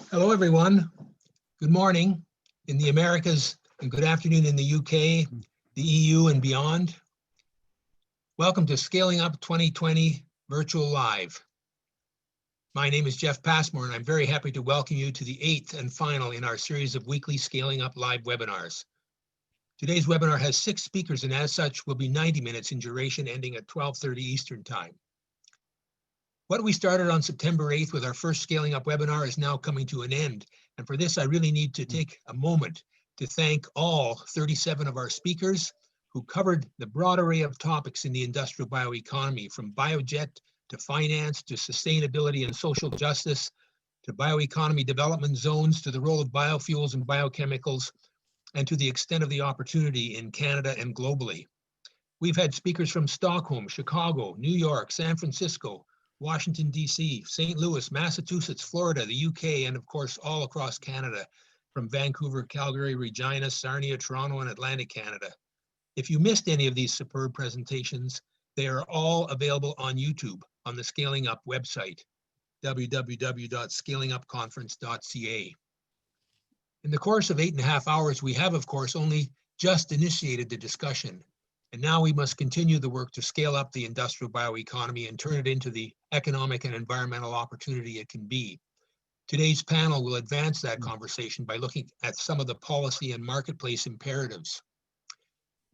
Hello, everyone. Good morning in the Americas and good afternoon in the UK, the EU and beyond. Welcome to Scaling Up 2020 Virtual Live. My name is Jeff Passmore, and I'm very happy to welcome you to the 8th and final in our series of weekly Scaling Up live webinars. Today's webinar has 6 speakers, and as such will be 90 minutes in duration, ending at 12:30 Eastern Time. What we started on September 8th with our first Scaling Up webinar is now coming to an end. And for this, I really need to take a moment to thank all 37 of our speakers who covered the broad array of topics in the industrial bioeconomy, from biojet to finance to sustainability and social justice, to bioeconomy development zones, to the role of biofuels and biochemicals, and to the extent of the opportunity in Canada and globally. We've had speakers from Stockholm, Chicago, New York, San Francisco, Washington, D.C., St. Louis, Massachusetts, Florida, the UK, and of course, all across Canada, from Vancouver, Calgary, Regina, Sarnia, Toronto, and Atlantic Canada. If you missed any of these superb presentations, they are all available on YouTube on the Scaling Up website, www.scalingupconference.ca. In the course of 8.5 hours, we have, of course, only just initiated the discussion. And now we must continue the work to scale up the industrial bioeconomy and turn it into the economic and environmental opportunity it can be. Today's panel will advance that conversation by looking at some of the policy and marketplace imperatives.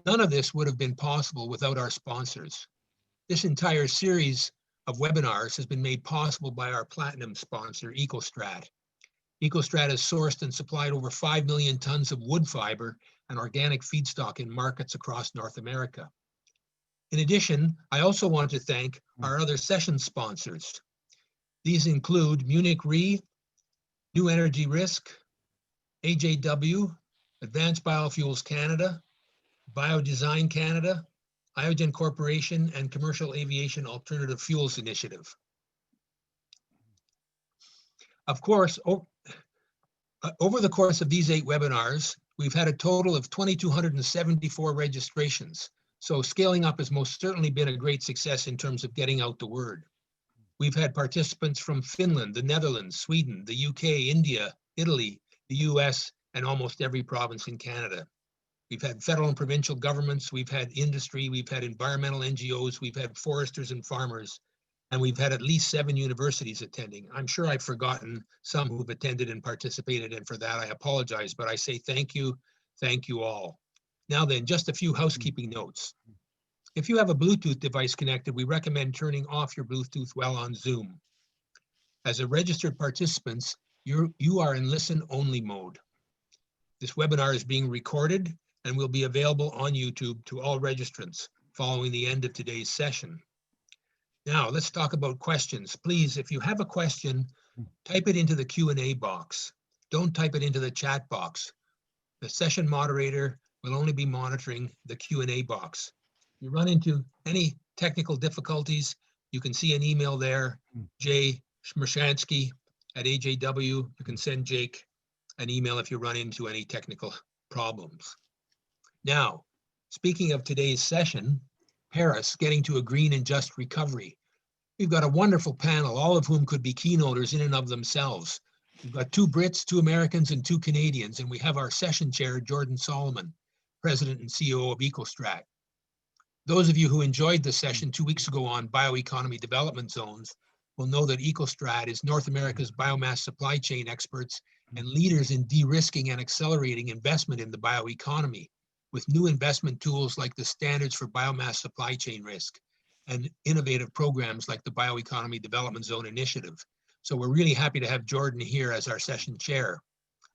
None of this would have been possible without our sponsors. This entire series of webinars has been made possible by our platinum sponsor, ECOSTRAT. ECOSTRAT has sourced and supplied over 5 million tons of wood fiber and organic feedstock in markets across North America. In addition, I also want to thank our other session sponsors. These include Munich Re, New Energy Risk, AJW, Advanced Biofuels Canada, Biodesign Canada, Iogen Corporation, and Commercial Aviation Alternative Fuels Initiative. Of course, over the course of these 8 webinars, we've had a total of 2,274 registrations. So Scaling Up has most certainly been a great success in terms of getting out the word. We've had participants from Finland, the Netherlands, Sweden, the UK, India, Italy, the US, and almost every province in Canada. We've had federal and provincial governments, we've had industry, we've had environmental NGOs, we've had foresters and farmers, and we've had at least 7 universities attending. I'm sure I've forgotten some who've attended and participated, and for that I apologize, but I say thank you all. Now then, just a few housekeeping notes. If you have a Bluetooth device connected, we recommend turning off your Bluetooth while on Zoom. As a registered participant, you are in listen-only mode. This webinar is being recorded and will be available on YouTube to all registrants following the end of today's session. Now, let's talk about questions. Please, if you have a question, type it into the Q&A box. Don't type it into the chat box. The session moderator will only be monitoring the Q&A box. If you run into any technical difficulties, you can see an email there, j.shmershansky@AJW. You can send Jake an email if you run into any technical problems. Now, speaking of today's session, Paris, getting to a green and just recovery. We've got a wonderful panel, all of whom could be keynoters in and of themselves. We've got 2 Brits, 2 Americans, and 2 Canadians, and we have our session chair, Jordan Solomon, President and CEO of ECOSTRAT. Those of you who enjoyed the session 2 weeks ago on bioeconomy development zones will know that ECOSTRAT is North America's biomass supply chain experts and leaders in de-risking and accelerating investment in the bioeconomy, with new investment tools like the Standards for Biomass Supply Chain Risk and innovative programs like the Bioeconomy Development Zone Initiative. So we're really happy to have Jordan here as our session chair.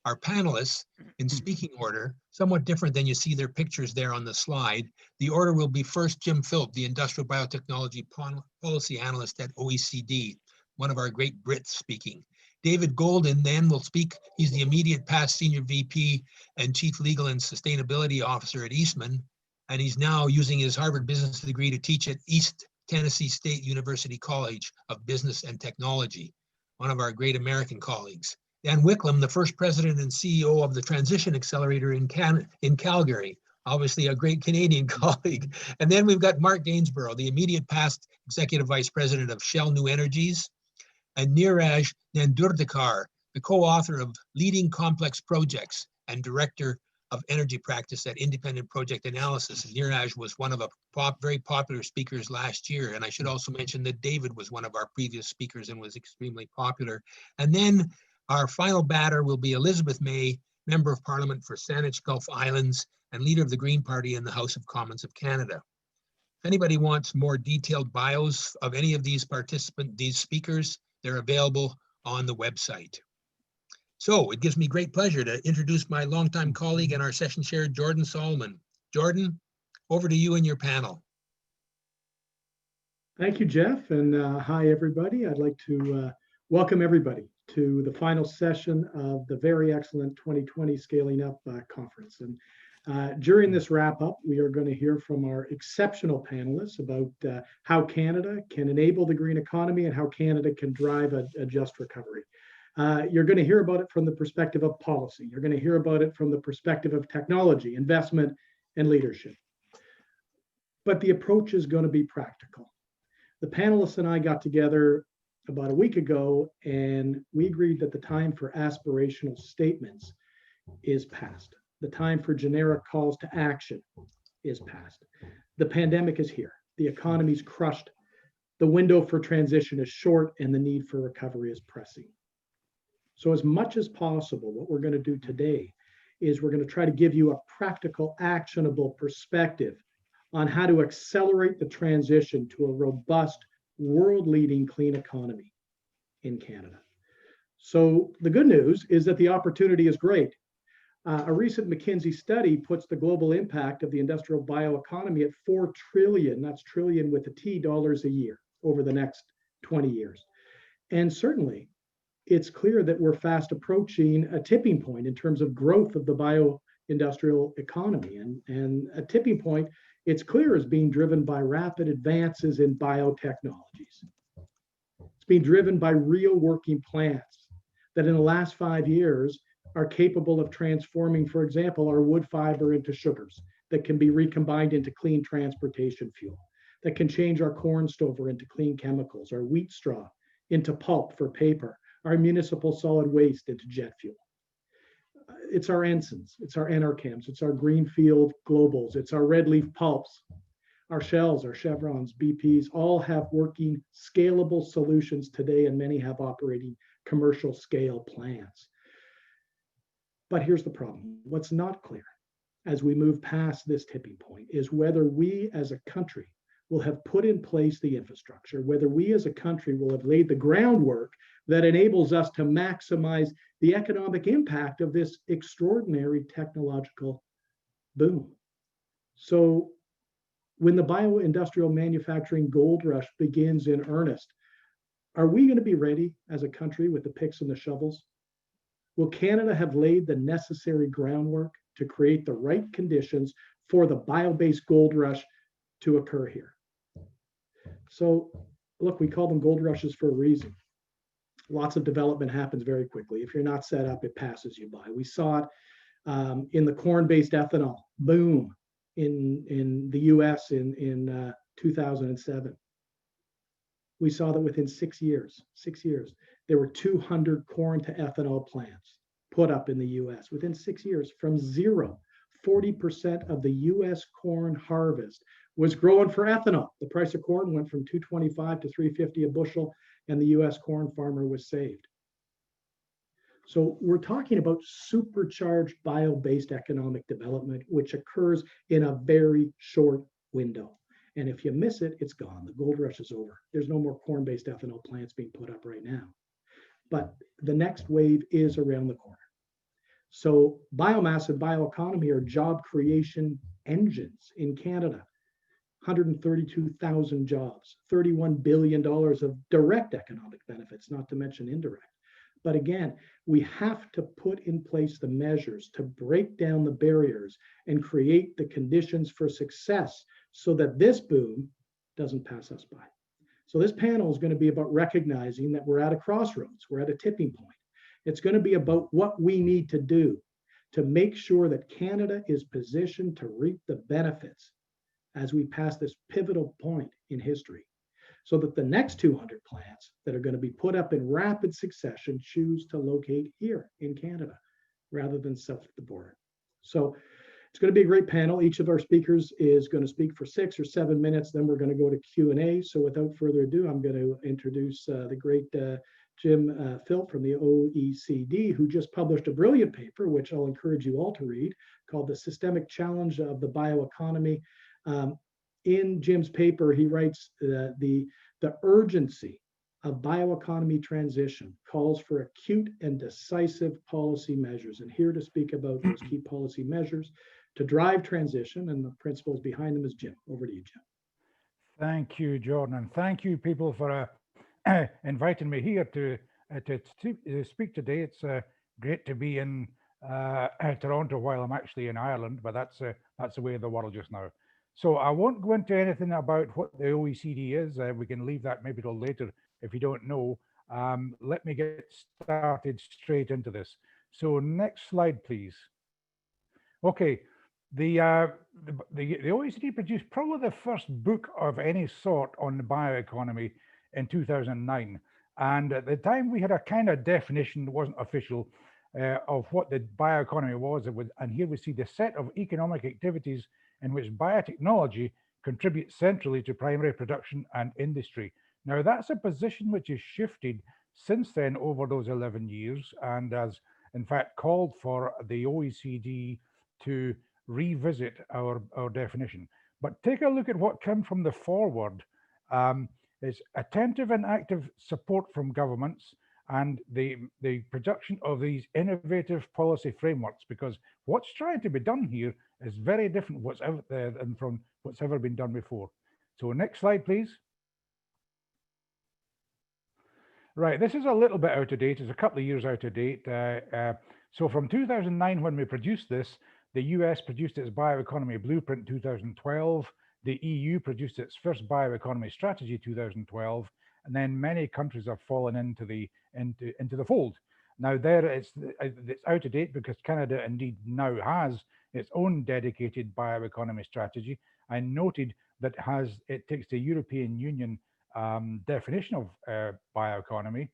Our panelists, in speaking order, somewhat different than you see their pictures there on the slide. The order will be first Jim Philp, the Industrial Biotechnology Policy Analyst at OECD, one of our great Brits speaking. David Golden then will speak. He's the immediate past Senior VP and Chief Legal and Sustainability Officer at Eastman, and he's now using his Harvard Business degree to teach at East Tennessee State University College of Business and Technology, one of our great American colleagues. Dan Wicklum, the first president and CEO of the Transition Accelerator in Calgary, obviously a great Canadian colleague. And then we've got Mark Gainsborough, the immediate past Executive Vice President of Shell New Energies, and Neeraj Nandurdikar, the co-author of Leading Complex Projects and Director of Energy Practice at Independent Project Analysis. Neeraj was one of a very popular speakers last year. And I should also mention that David was one of our previous speakers and was extremely popular. And then our final batter will be Elizabeth May, Member of Parliament for Saanich-Gulf Islands and leader of the Green Party in the House of Commons of Canada. If anybody wants more detailed bios of any of these speakers, they're available on the website. So it gives me great pleasure to introduce my longtime colleague and our session chair, Jordan Solomon. Jordan, over to you and your panel. Thank you, Jeff, and hi, everybody. I'd like to welcome everybody to the final session of the very excellent 2020 Scaling Up conference. And during this wrap-up, we are going to hear from our exceptional panelists about how Canada can enable the green economy and how Canada can drive a just recovery. You're going to hear about it from the perspective of policy. You're going to hear about it from the perspective of technology, investment, and leadership. But the approach is going to be practical. The panelists and I got together about a week ago, and we agreed that the time for aspirational statements is past. The time for generic calls to action is past. The pandemic is here. The economy's crushed. The window for transition is short, and the need for recovery is pressing. So as much as possible, what we're going to do today is we're going to try to give you a practical, actionable perspective on how to accelerate the transition to a robust, world-leading clean economy in Canada. So the good news is that the opportunity is great. A recent McKinsey study puts the global impact of the industrial bioeconomy at $4 trillion, that's trillion with a T, dollars a year over the next 20 years. And certainly, it's clear that we're fast approaching a tipping point in terms of growth of the bio-industrial economy. And a tipping point, it's clear, is being driven by rapid advances in biotechnologies. It's being driven by real working plants that in the last 5 years are capable of transforming, for example, our wood fiber into sugars that can be recombined into clean transportation fuel, that can change our corn stover into clean chemicals, our wheat straw into pulp for paper, our municipal solid waste into jet fuel. It's our ensigns, it's our NRChems, it's our greenfield globals, it's our red leaf pulps, our Shells, our Chevrons, BPs, all have working scalable solutions today, and many have operating commercial scale plants. But here's the problem. What's not clear as we move past this tipping point is whether we as a country will have put in place the infrastructure, whether we as a country will have laid the groundwork that enables us to maximize the economic impact of this extraordinary technological boom. So when the bioindustrial manufacturing gold rush begins in earnest, are we going to be ready as a country with the picks and the shovels? Will Canada have laid the necessary groundwork to create the right conditions for the bio-based gold rush to occur here? So look, we call them gold rushes for a reason. Lots of development happens very quickly. If you're not set up, it passes you by. We saw it in the corn-based ethanol boom in the US in 2007. We saw that within 6 years, there were 200 corn to ethanol plants put up in the US. Within 6 years, from zero, 40% of the US corn harvest was grown for ethanol. The price of corn went from $2.25 to $3.50 a bushel, and the US corn farmer was saved. So we're talking about supercharged bio-based economic development, which occurs in a very short window. And if you miss it, it's gone. The gold rush is over. There's no more corn-based ethanol plants being put up right now. But the next wave is around the corner. So biomass and bioeconomy are job creation engines in Canada. 132,000 jobs, $31 billion of direct economic benefits, not to mention indirect. But again, we have to put in place the measures to break down the barriers and create the conditions for success so that this boom doesn't pass us by. So this panel is going to be about recognizing that we're at a crossroads, we're at a tipping point. It's going to be about what we need to do to make sure that Canada is positioned to reap the benefits as we pass this pivotal point in history. so that the next 200 plants that are going to be put up in rapid succession choose to locate here in Canada rather than south of the border. So it's going to be a great panel. Each of our speakers is going to speak for 6 or 7 minutes. Then we're going to go to Q&A. So without further ado, I'm going to introduce the great Jim Philp from the OECD, who just published a brilliant paper, which I'll encourage you all to read, called The Systemic Challenge of the Bioeconomy. In Jim's paper, he writes the urgency of bioeconomy transition calls for acute and decisive policy measures. And here to speak about those key policy measures to drive transition and the principles behind them is Jim. Over to you, Jim. Thank you, Jordan, and thank you, people, for inviting me here to speak today. It's great to be in Toronto while I'm actually in Ireland, but that's the way of the world just now. So I won't go into anything about what the OECD is. We can leave that maybe till later if you don't know. Let me get started straight into this. So next slide, please. Okay, the OECD produced probably the first book of any sort on the bioeconomy in 2009. And at the time we had a kind of definition that wasn't official of what the bioeconomy was. And here we see the set of economic activities in which biotechnology contributes centrally to primary production and industry. Now that's a position which has shifted since then over those 11 years and has in fact called for the OECD to revisit our definition. But take a look at what came from the forward. It's attentive and active support from governments and the production of these innovative policy frameworks, because what's trying to be done here is very different what's out there than from what's ever been done before. So next slide, please. Right, this is a little bit out of date. It's a couple of years out of date. So from 2009, when we produced this, the US produced its bioeconomy blueprint 2012. The EU produced its first bioeconomy strategy 2012, and then many countries have fallen into the fold. Now there it's out of date because Canada indeed now has its own dedicated bioeconomy strategy. I noted that it takes the European Union definition of bioeconomy,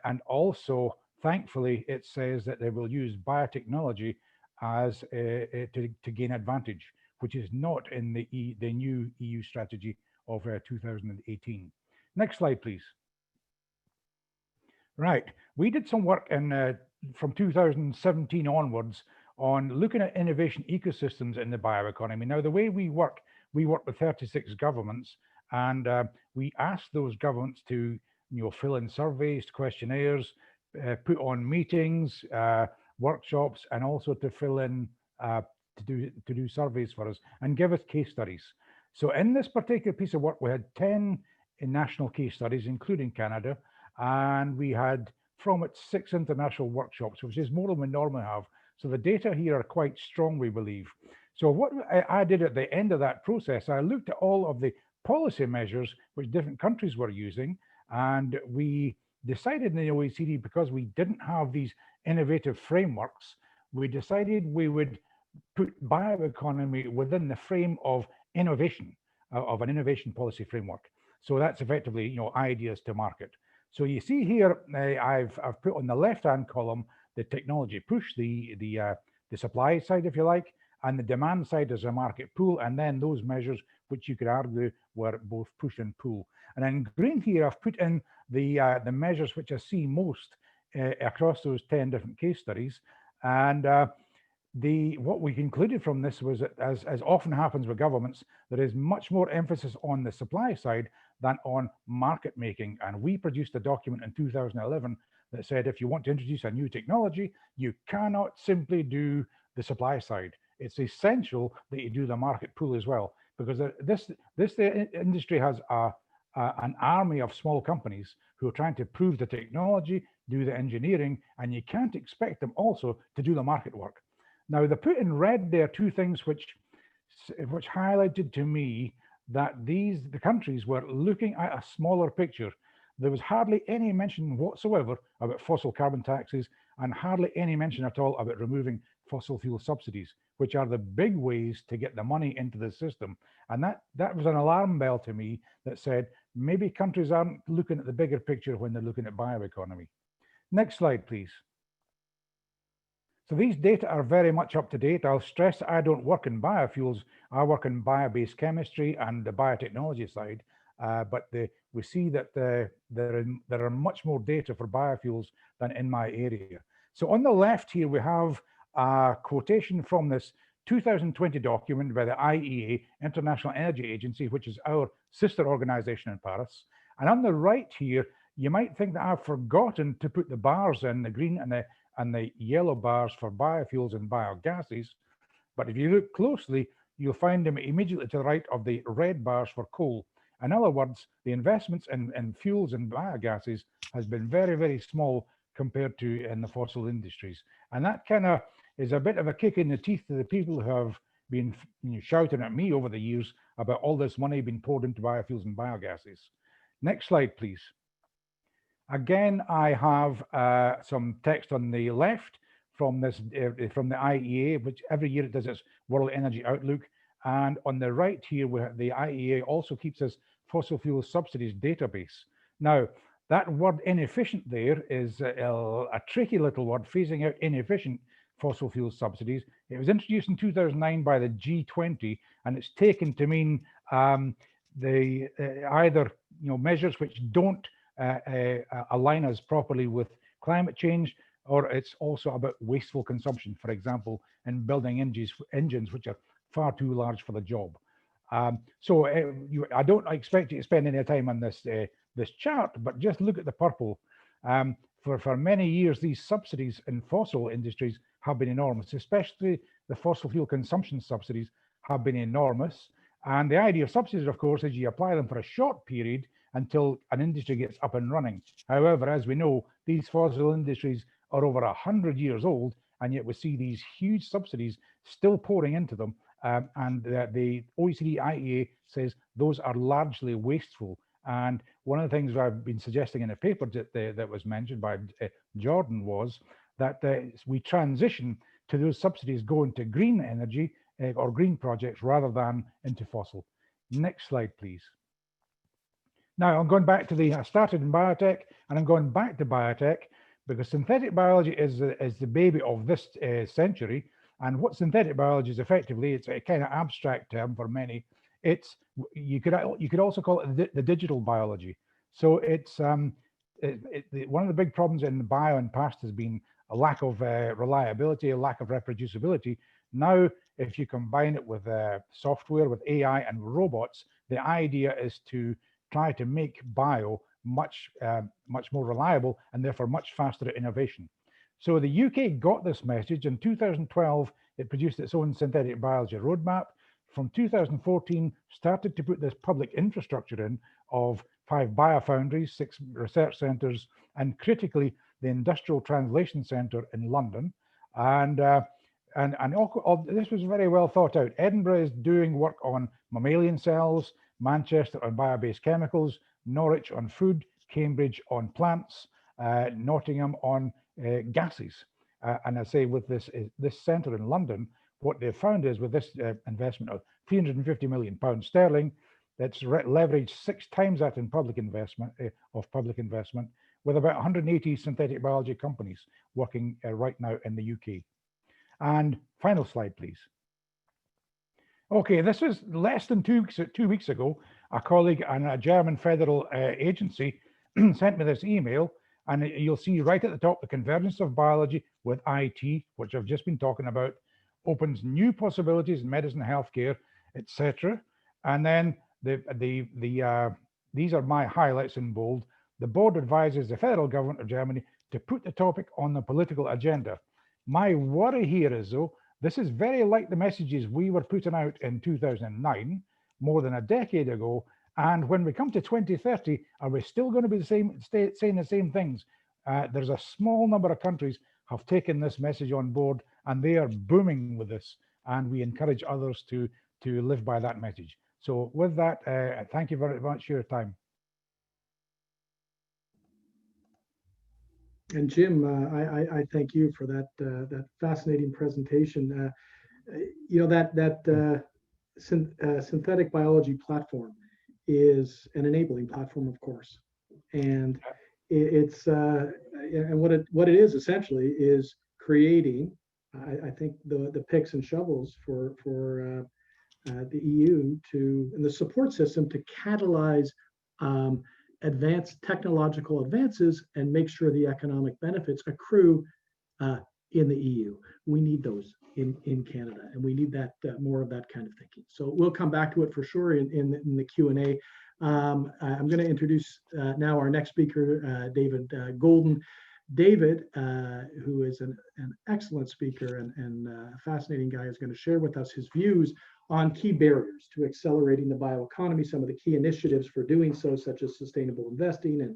and also thankfully it says that they will use biotechnology as to gain advantage, which is not in the new EU strategy of 2018. Next slide, please. Right, we did some work from 2017 onwards on looking at innovation ecosystems in the bioeconomy. Now, the way we work with 36 governments, and we asked those governments to fill in surveys, questionnaires, put on meetings, workshops, and also to fill in to do surveys for us and give us case studies. So in this particular piece of work, we had 10 national case studies, including Canada, and we had from it 6 international workshops, which is more than we normally have. So the data here are quite strong, we believe. So what I did at the end of that process, I looked at all of the policy measures which different countries were using, and we decided in the OECD, because we didn't have these innovative frameworks, we decided we would put bioeconomy within the frame of innovation, of an innovation policy framework. So that's effectively, ideas to market. So you see here, I've put on the left-hand column the technology push, the supply side, if you like, and the demand side as a market pool, and then those measures which you could argue were both push and pull. And in green here, I've put in the measures which I see most across those 10 different case studies. And what we concluded from this was that, as often happens with governments, there is much more emphasis on the supply side than on market making. And we produced a document in 2011 that said, if you want to introduce a new technology, you cannot simply do the supply side. It's essential that you do the market pool as well, because the industry has an army of small companies who are trying to prove the technology, do the engineering, and you can't expect them also to do the market work. Now, they put in red there 2 things which highlighted to me that the countries were looking at a smaller picture. there was hardly any mention whatsoever about fossil carbon taxes and hardly any mention at all about removing fossil fuel subsidies, which are the big ways to get the money into the system. And that was an alarm bell to me that said, maybe countries aren't looking at the bigger picture when they're looking at bioeconomy. Next slide, please. So these data are very much up to date. I'll stress I don't work in biofuels. I work in bio-based chemistry and the biotechnology side. But we see that there are much more data for biofuels than in my area. So on the left here, we have a quotation from this 2020 document by the IEA, International Energy Agency, which is our sister organization in Paris. And on the right here, you might think that I've forgotten to put the bars in, the green and the yellow bars for biofuels and biogases. But if you look closely, you'll find them immediately to the right of the red bars for coal. In other words, the investments in fuels and biogases has been very, very small compared to in the fossil industries. And that kind of is a bit of a kick in the teeth to the people who have been shouting at me over the years about all this money being poured into biofuels and biogases. Next slide, please. Again, I have some text on the left from this from the IEA, which every year it does its World Energy Outlook. And on the right here, the IEA also keeps this fossil fuel subsidies database. Now, that word inefficient there is a tricky little word, phasing out inefficient fossil fuel subsidies. It was introduced in 2009 by the G20, and it's taken to mean either measures which don't align us properly with climate change, or it's also about wasteful consumption, for example, in building engines which are far too large for the job. So I don't expect you to spend any time on this chart, but just look at the purple. For many years, these subsidies in fossil industries have been enormous, especially the fossil fuel consumption subsidies have been enormous. And the idea of subsidies, of course, is you apply them for a short period until an industry gets up and running. However, as we know, these fossil industries are over 100 years old, and yet we see these huge subsidies still pouring into them. And the OECD IEA says those are largely wasteful. And one of the things I've been suggesting in a paper that was mentioned by Jordan was that we transition to those subsidies go into green energy or green projects rather than into fossil. Next slide, please. Now I'm going back to I started in biotech and I'm going back to biotech because synthetic biology is the baby of this century. And what synthetic biology is effectively, it's a kind of abstract term for many. You could also call it the digital biology. So it's one of the big problems in the bio and past has been a lack of reliability, a lack of reproducibility. Now, if you combine it with software, with AI and robots, the idea is to try to make bio much more reliable and therefore much faster at innovation. So the UK got this message. In 2012, it produced its own synthetic biology roadmap. From 2014, started to put this public infrastructure in of 5 biofoundries, 6 research centres, and critically, the Industrial Translation Centre in London. And all, this was very well thought out. Edinburgh is doing work on mammalian cells, Manchester on bio-based chemicals, Norwich on food, Cambridge on plants, Nottingham on gases. And I say with this centre in London, what they've found is with this investment of £350 million sterling, that's leveraged 6 times that in public investment, with about 180 synthetic biology companies working right now in the UK. And final slide, please. Okay, this was less than 2 weeks ago. A colleague and a German federal agency sent me this email, and you'll see right at the top, the convergence of biology with IT, which I've just been talking about, opens new possibilities in medicine, healthcare, etc. And then these are my highlights in bold. The board advises the federal government of Germany to put the topic on the political agenda. My worry here is, though, this is very like the messages we were putting out in 2009, more than a decade ago. And when we come to 2030, are we still going to be saying the same things? There's a small number of countries have taken this message on board, and they are booming with this. And we encourage others to live by that message. So with that, thank you very much for your time. And Jim, I thank you for that fascinating presentation. That synthetic biology platform is an enabling platform, of course, and and what it is essentially is creating, I think, the picks and shovels for the EU and the support system to catalyze advanced technological advances and make sure the economic benefits accrue in the EU. We need those in Canada, and we need that more of that kind of thinking. So we'll come back to it for sure in the Q&A. I'm going to introduce now our next speaker, David Golden. David, who is an excellent speaker and a fascinating guy, is going to share with us his views on key barriers to accelerating the bioeconomy, some of the key initiatives for doing so, such as sustainable investing and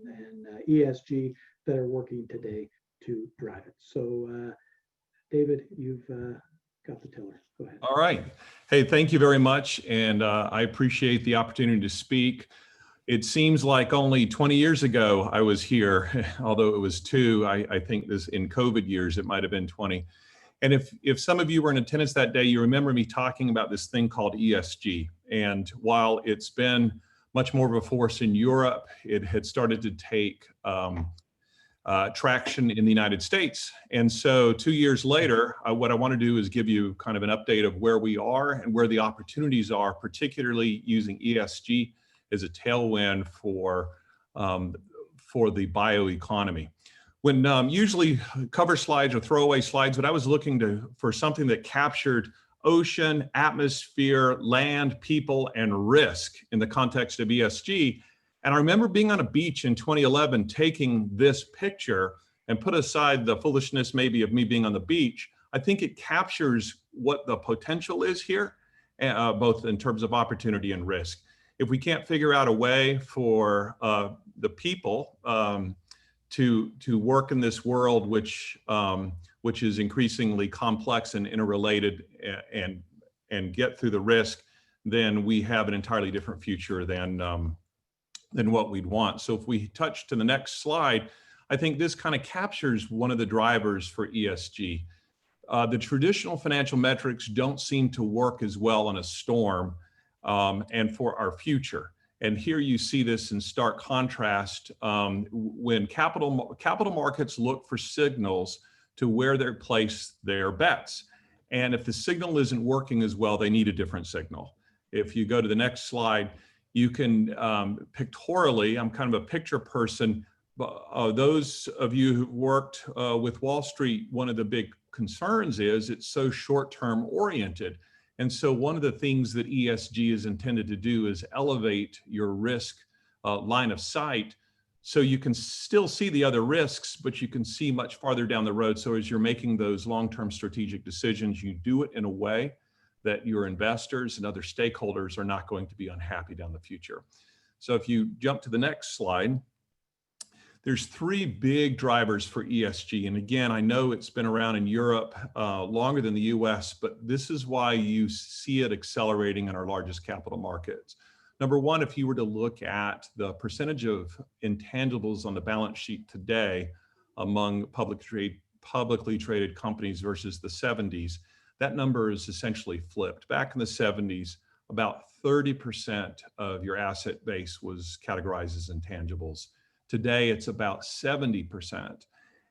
ESG, that are working today to drive it. So, David, you've got the tiller. Go ahead. All right. Hey, thank you very much. And I appreciate the opportunity to speak. It seems like only 20 years ago I was here, although it was 2. I think this in COVID years, it might have been 20. And if some of you were in attendance that day, you remember me talking about this thing called ESG. And while it's been much more of a force in Europe, it had started to take traction in the United States. And so 2 years later, what I want to do is give you kind of an update of where we are and where the opportunities are, particularly using ESG as a tailwind for the bioeconomy. When usually cover slides or throwaway slides, but I was looking for something that captured ocean, atmosphere, land, people, and risk in the context of ESG. And I remember being on a beach in 2011, taking this picture, and put aside the foolishness maybe of me being on the beach. I think it captures what the potential is here, both in terms of opportunity and risk. If we can't figure out a way for the people to work in this world, which is increasingly complex and interrelated, and get through the risk, then we have an entirely different future than what we'd want. So if we touch to the next slide, I think this kind of captures one of the drivers for ESG. The traditional financial metrics don't seem to work as well in a storm and for our future. And here you see this in stark contrast when capital markets look for signals to where they place their bets. And if the signal isn't working as well, they need a different signal. If you go to the next slide, you can pictorially, I'm kind of a picture person, those of you who've worked with Wall Street, one of the big concerns is it's so short-term oriented. And so one of the things that ESG is intended to do is elevate your risk line of sight, so you can still see the other risks, but you can see much farther down the road. So as you're making those long-term strategic decisions, you do it in a way that your investors and other stakeholders are not going to be unhappy down the future. So if you jump to the next slide, there's 3 big drivers for ESG. And again, I know it's been around in Europe longer than the US, but this is why you see it accelerating in our largest capital markets. Number 1, if you were to look at the percentage of intangibles on the balance sheet today among publicly traded companies versus the 70s, that number is essentially flipped. Back in the 70s, about 30% of your asset base was categorized as intangibles. Today, it's about 70%.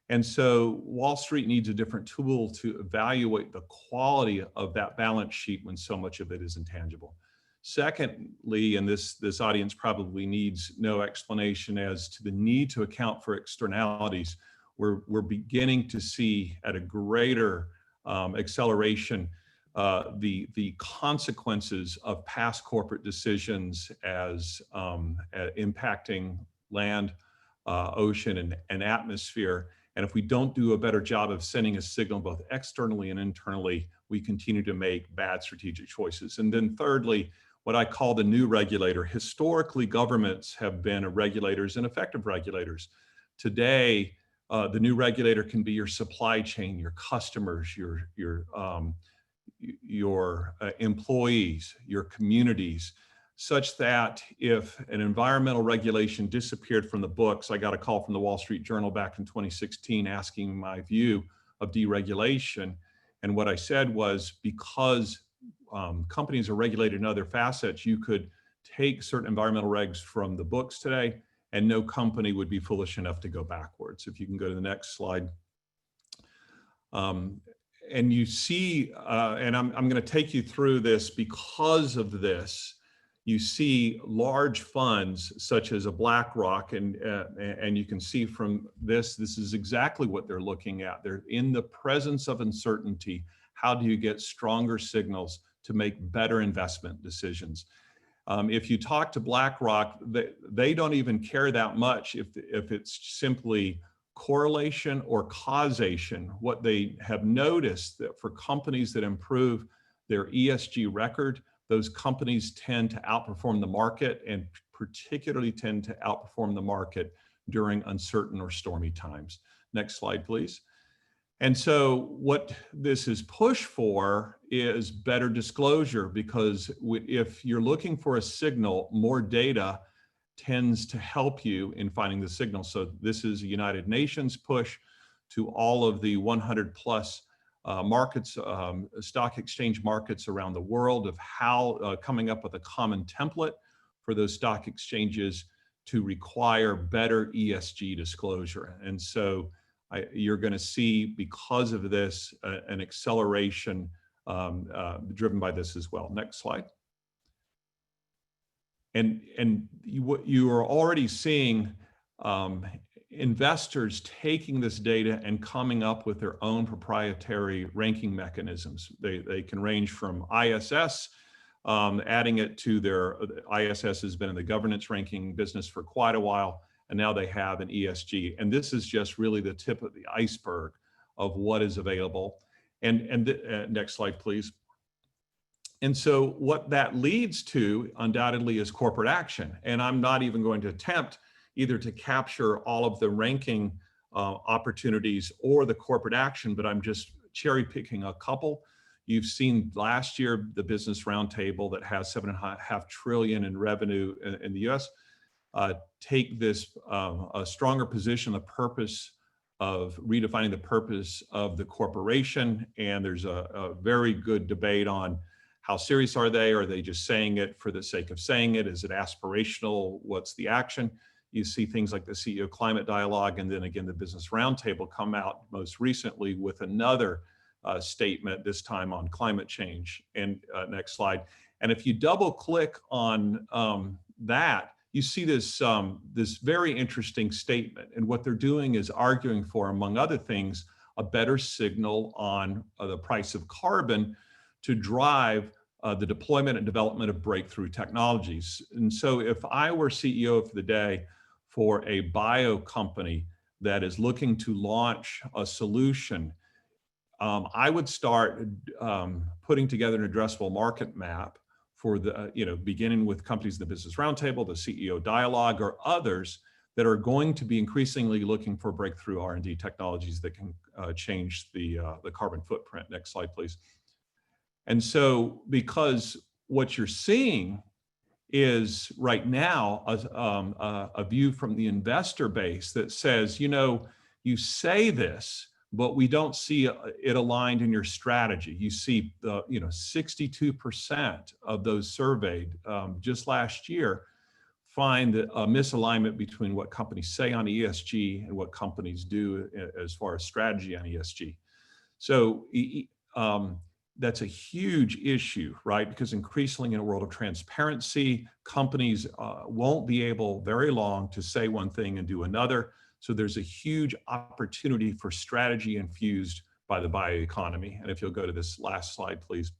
And so Wall Street needs a different tool to evaluate the quality of that balance sheet when so much of it is intangible. Secondly, and this audience probably needs no explanation as to the need to account for externalities, we're beginning to see at a greater acceleration the consequences of past corporate decisions as impacting land, ocean, and atmosphere. And if we don't do a better job of sending a signal both externally and internally, we continue to make bad strategic choices. And then thirdly, what I call the new regulator. Historically, governments have been regulators and effective regulators. Today, the new regulator can be your supply chain, your customers, your employees, your communities. such that if an environmental regulation disappeared from the books, I got a call from the Wall Street Journal back in 2016 asking my view of deregulation. And what I said was, because companies are regulated in other facets, you could take certain environmental regs from the books today, and no company would be foolish enough to go backwards. If you can go to the next slide. And you see, and I'm going to take you through this because of this. You see large funds such as a BlackRock, and you can see from this is exactly what they're looking at. They're in the presence of uncertainty. How do you get stronger signals to make better investment decisions? If you talk to BlackRock, they don't even care that much if it's simply correlation or causation. What they have noticed that for companies that improve their ESG record, those companies tend to outperform the market, and particularly tend to outperform the market during uncertain or stormy times. Next slide, please. And so what this is pushed for is better disclosure, because if you're looking for a signal, more data tends to help you in finding the signal. So this is a United Nations push to all of the 100 plus markets, stock exchange markets around the world, of how coming up with a common template for those stock exchanges to require better ESG disclosure. And so you're going to see, because of this, an acceleration driven by this as well. Next slide. And you are already seeing investors taking this data and coming up with their own proprietary ranking mechanisms. They can range from ISS, adding it to their, ISS has been in the governance ranking business for quite a while, and now they have an ESG. And this is just really the tip of the iceberg of what is available. And next slide, please. And so what that leads to undoubtedly is corporate action. And I'm not even going to attempt either to capture all of the ranking opportunities or the corporate action, but I'm just cherry picking a couple. You've seen last year the Business Roundtable that has $7.5 trillion in revenue in the US take this a stronger position, the purpose of redefining the purpose of the corporation. And there's a very good debate on how serious are they? Are they just saying it for the sake of saying it? Is it aspirational? What's the action? You see things like the CEO Climate Dialogue, and then again, the Business Roundtable come out most recently with another statement, this time on climate change. And next slide. And if you double click on that, you see this, this very interesting statement. And what they're doing is arguing for, among other things, a better signal on the price of carbon to drive the deployment and development of breakthrough technologies. And so if I were CEO for the day for a bio company that is looking to launch a solution, I would start putting together an addressable market map for the, beginning with companies in the Business Roundtable, the CEO Dialogue, or others that are going to be increasingly looking for breakthrough R&D technologies that can change the carbon footprint. Next slide, please. And so, because what you're seeing is right now a view from the investor base that says, you say this, but we don't see it aligned in your strategy. You see, 62% of those surveyed just last year find a misalignment between what companies say on ESG and what companies do as far as strategy on ESG. So that's a huge issue, right? Because increasingly in a world of transparency, companies won't be able very long to say one thing and do another. So there's a huge opportunity for strategy infused by the bioeconomy. And if you'll go to this last slide, please.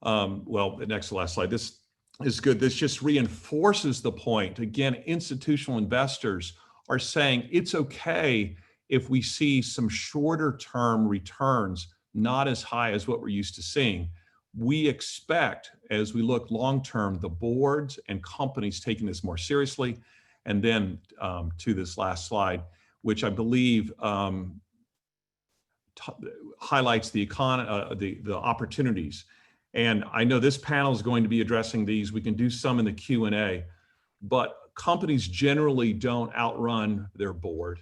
Well, the next to last slide. This is good. This just reinforces the point. Again, institutional investors are saying it's okay if we see some shorter term returns not as high as what we're used to seeing. We expect, as we look long-term, the boards and companies taking this more seriously. And then to this last slide, which I believe highlights the opportunities. And I know this panel is going to be addressing these. We can do some in the Q&A, but companies generally don't outrun their board.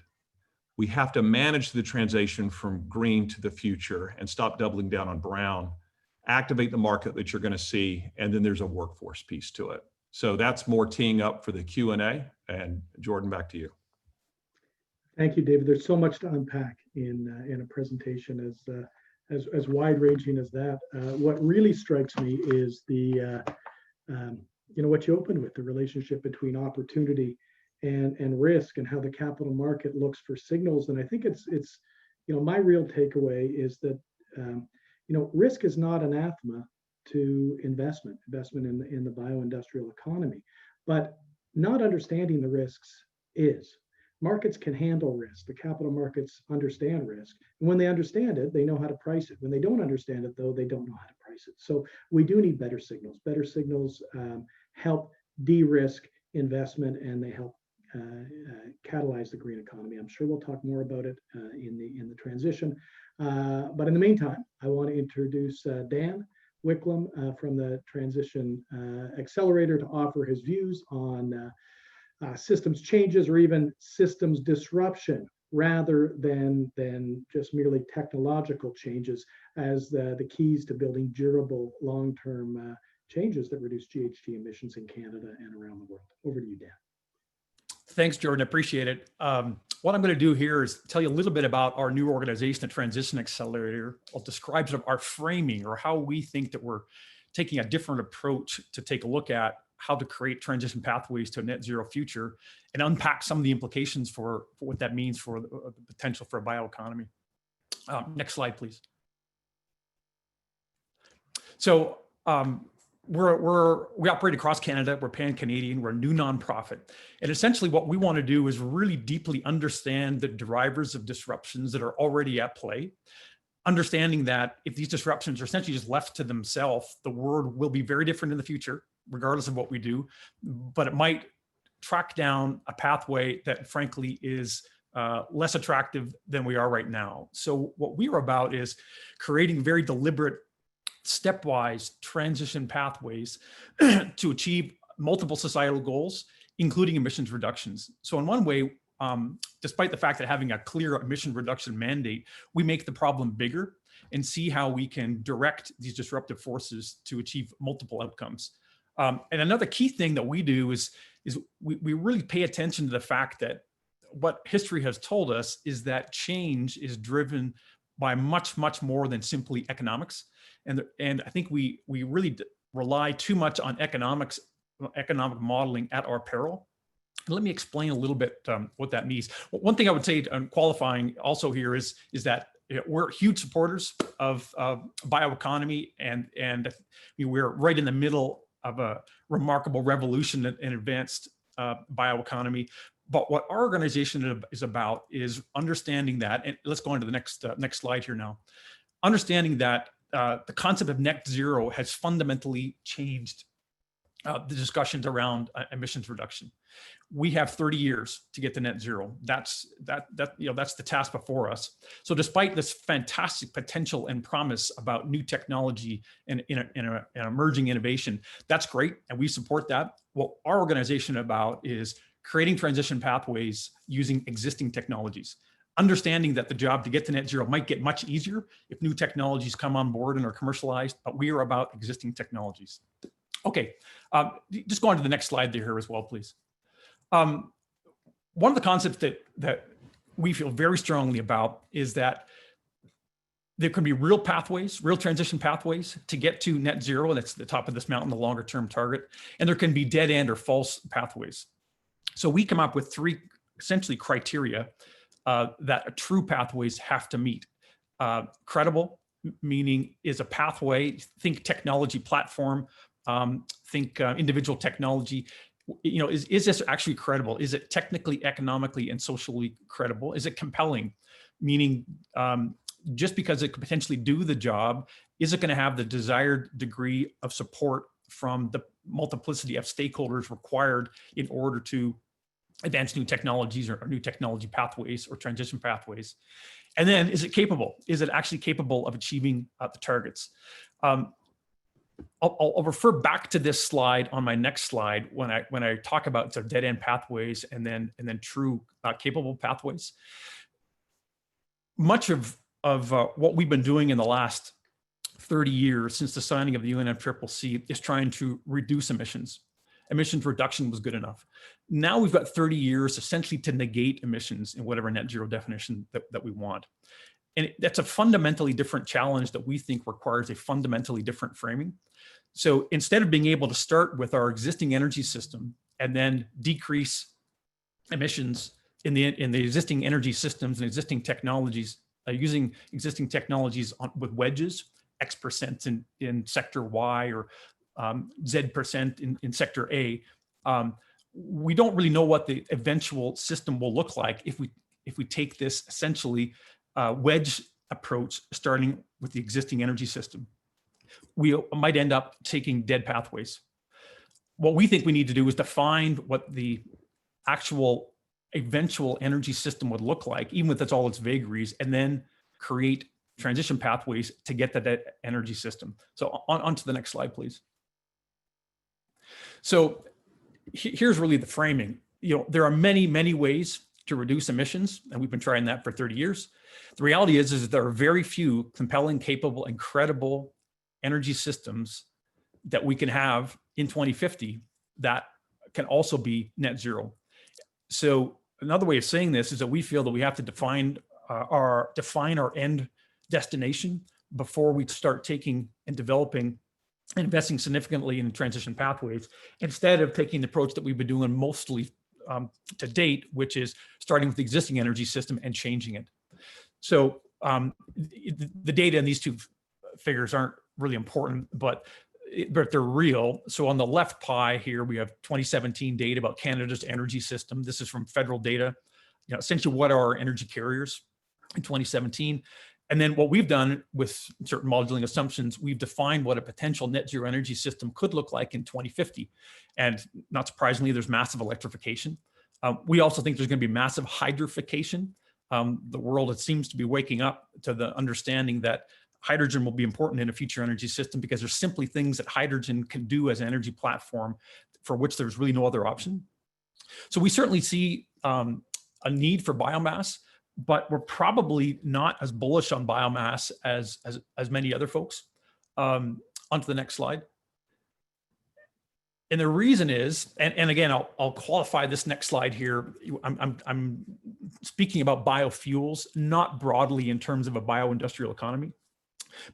We have to manage the transition from green to the future and stop doubling down on brown, activate the market that you're going to see, and then there's a workforce piece to it. So that's more teeing up for the Q&A. And Jordan, back to you. Thank you, David. There's so much to unpack in a presentation as wide-ranging as that. What really strikes me is the what you opened with, the relationship between opportunity and risk, and how the capital market looks for signals. And I think it's my real takeaway is that risk is not anathema to investment in the bioindustrial economy, but not understanding the risks is. Markets can handle risk. The capital markets understand risk. And when they understand it, they know how to price it. When they don't understand it, though, they don't know how to price it. So we do need better signals. Better signals help de-risk investment, and they help catalyze the green economy. I'm sure we'll talk more about it in the transition. But in the meantime, I want to introduce Dan Wicklum from the Transition Accelerator to offer his views on systems changes, or even systems disruption, rather than just merely technological changes, as the keys to building durable long-term changes that reduce GHG emissions in Canada and around the world. Over to you, Dan. Thanks, Jordan. Appreciate it. What I'm going to do here is tell you a little bit about our new organization, the Transition Accelerator. I'll describe sort of our framing, or how we think that we're taking a different approach to take a look at how to create transition pathways to a net zero future, and unpack some of the implications for what that means for the potential for a bioeconomy. Next slide, please. So we operate across Canada. We're pan-Canadian. We're a new nonprofit. And essentially what we want to do is really deeply understand the drivers of disruptions that are already at play, understanding that if these disruptions are essentially just left to themselves, the world will be very different in the future, regardless of what we do, but it might track down a pathway that frankly is less attractive than we are right now. So what we are about is creating very deliberate, stepwise transition pathways to achieve multiple societal goals, including emissions reductions. So in one way, despite the fact that having a clear emission reduction mandate, we make the problem bigger and see how we can direct these disruptive forces to achieve multiple outcomes. And another key thing that we do is we really pay attention to the fact that what history has told us is that change is driven by much, much more than simply economics. And I think we really rely too much on economic modeling at our peril. Let me explain a little bit what that means. One thing I would say qualifying also here is that we're huge supporters of bioeconomy, and we're right in the middle of a remarkable revolution in advanced bioeconomy. But what our organization is about is understanding that, and let's go on to the next slide here now, understanding that the concept of net zero has fundamentally changed the discussions around emissions reduction. We have 30 years to get to net zero. That's the task before us. So despite this fantastic potential and promise about new technology and an emerging innovation, that's great, and we support that. What our organization is about is creating transition pathways using existing technologies, understanding that the job to get to net zero might get much easier if new technologies come on board and are commercialized, but we are about existing technologies. Okay, just go on to the next slide there as well, please. One of the concepts that we feel very strongly about is that there can be real pathways, real transition pathways to get to net zero, and that's the top of this mountain, the longer term target, and there can be dead end or false pathways. So we come up with three essentially criteria that true pathways have to meet. Credible, meaning is a pathway, think technology platform, think individual technology. Is this actually credible? Is it technically, economically, and socially credible? Is it compelling? Meaning just because it could potentially do the job, is it going to have the desired degree of support from the multiplicity of stakeholders required in order to advance new technologies or new technology pathways or transition pathways? And then is it capable? Is it actually capable of achieving the targets? I'll refer back to this slide on my next slide when I talk about sort of dead end pathways and then true capable pathways. Much of what we've been doing in the last 30 years since the signing of the UNFCCC is trying to reduce emissions. Emissions reduction was good enough. Now we've got 30 years essentially to negate emissions in whatever net zero definition that we want. And that's a fundamentally different challenge that we think requires a fundamentally different framing. So instead of being able to start with our existing energy system and then decrease emissions in the existing energy systems and existing technologies, using existing technologies with wedges, X% in sector Y or Z% in sector A, we don't really know what the eventual system will look like if we take this essentially wedge approach, starting with the existing energy system. We might end up taking dead pathways. What we think we need to do is define what the actual eventual energy system would look like, even with all its vagaries, and then create transition pathways to get to that energy system. So on to the next slide, please. So here's really the framing. There are many, many ways to reduce emissions, and we've been trying that for 30 years. The reality is that there are very few compelling, capable, and credible energy systems that we can have in 2050 that can also be net zero. So another way of saying this is that we feel that we have to define our end destination before we start taking and developing and investing significantly in transition pathways, instead of taking the approach that we've been doing mostly to date, which is starting with the existing energy system and changing it. So the data in these two figures aren't really important, but they're real. So on the left pie here, we have 2017 data about Canada's energy system. This is from federal data. Essentially, what are our energy carriers in 2017? And then what we've done with certain modeling assumptions, we've defined what a potential net zero energy system could look like in 2050. And not surprisingly, there's massive electrification. We also think there's going to be massive hydrification. The world, it seems to be waking up to the understanding that hydrogen will be important in a future energy system because there's simply things that hydrogen can do as an energy platform for which there's really no other option. So we certainly see a need for biomass, but we're probably not as bullish on biomass as many other folks. Onto the next slide. And the reason is, and again, I'll qualify this next slide here. I'm speaking about biofuels, not broadly in terms of a bio-industrial economy,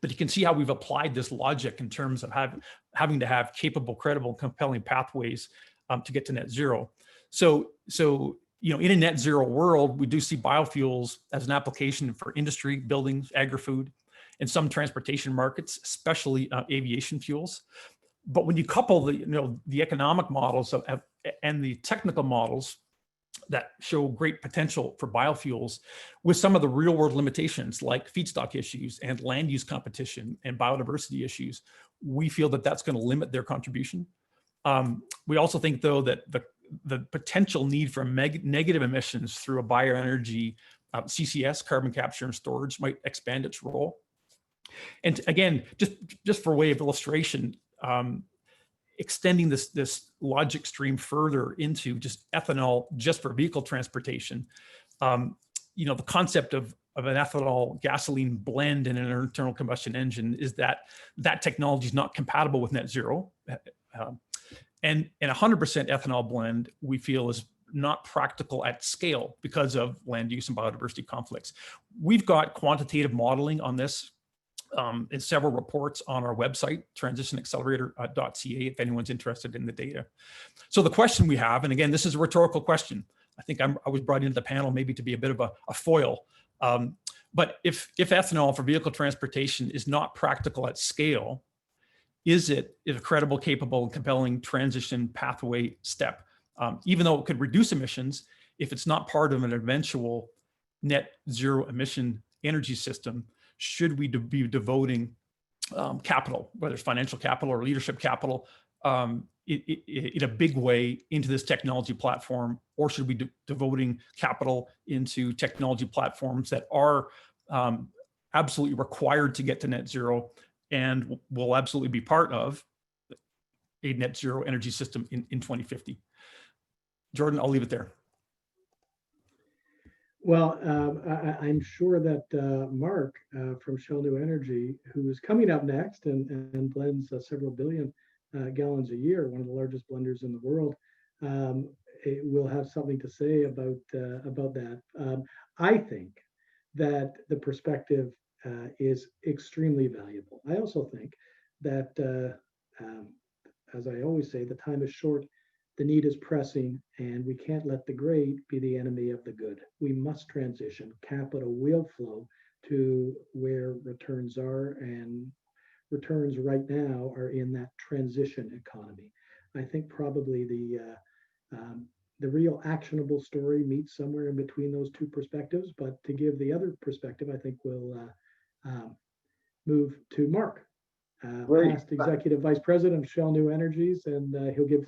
but you can see how we've applied this logic in terms of having to have capable, credible, compelling pathways to get to net zero. So in a net zero world, we do see biofuels as an application for industry, buildings, agri-food, and some transportation markets, especially aviation fuels. But when you couple the economic models and the technical models that show great potential for biofuels with some of the real world limitations like feedstock issues and land use competition and biodiversity issues, we feel that that's going to limit their contribution. We also think, though, that the potential need for negative emissions through a bioenergy CCS, carbon capture and storage, might expand its role. And again, just for way of illustration, extending this logic stream further into just ethanol just for vehicle transportation, the concept of an ethanol gasoline blend in an internal combustion engine is that technology is not compatible with net zero. And 100% ethanol blend, we feel, is not practical at scale because of land use and biodiversity conflicts. We've got quantitative modeling on this in several reports on our website, transitionaccelerator.ca, if anyone's interested in the data. So the question we have, and again, this is a rhetorical question. I think I was brought into the panel maybe to be a bit of a foil. But if ethanol for vehicle transportation is not practical at scale, is it a credible, capable, and compelling transition pathway step? Even though it could reduce emissions, if it's not part of an eventual net zero emission energy system, should we be devoting capital, whether it's financial capital or leadership capital, in a big way into this technology platform, or should we be devoting capital into technology platforms that are absolutely required to get to net zero and will absolutely be part of a net zero energy system in 2050. Jordan, I'll leave it there. Well, I'm sure that Mark from Shell New Energy, who is coming up next and blends several billion gallons a year, one of the largest blenders in the world, will have something to say about that. I think that the perspective is extremely valuable. I also think that, as I always say, the time is short. The need is pressing, and we can't let the great be the enemy of the good. We must transition. Capital will flow to where returns are, and returns right now are in that transition economy. I think probably the real actionable story meets somewhere in between those two perspectives. But to give the other perspective, I think we'll move to Mark. Past Executive Vice President of Shell New Energies, and he'll give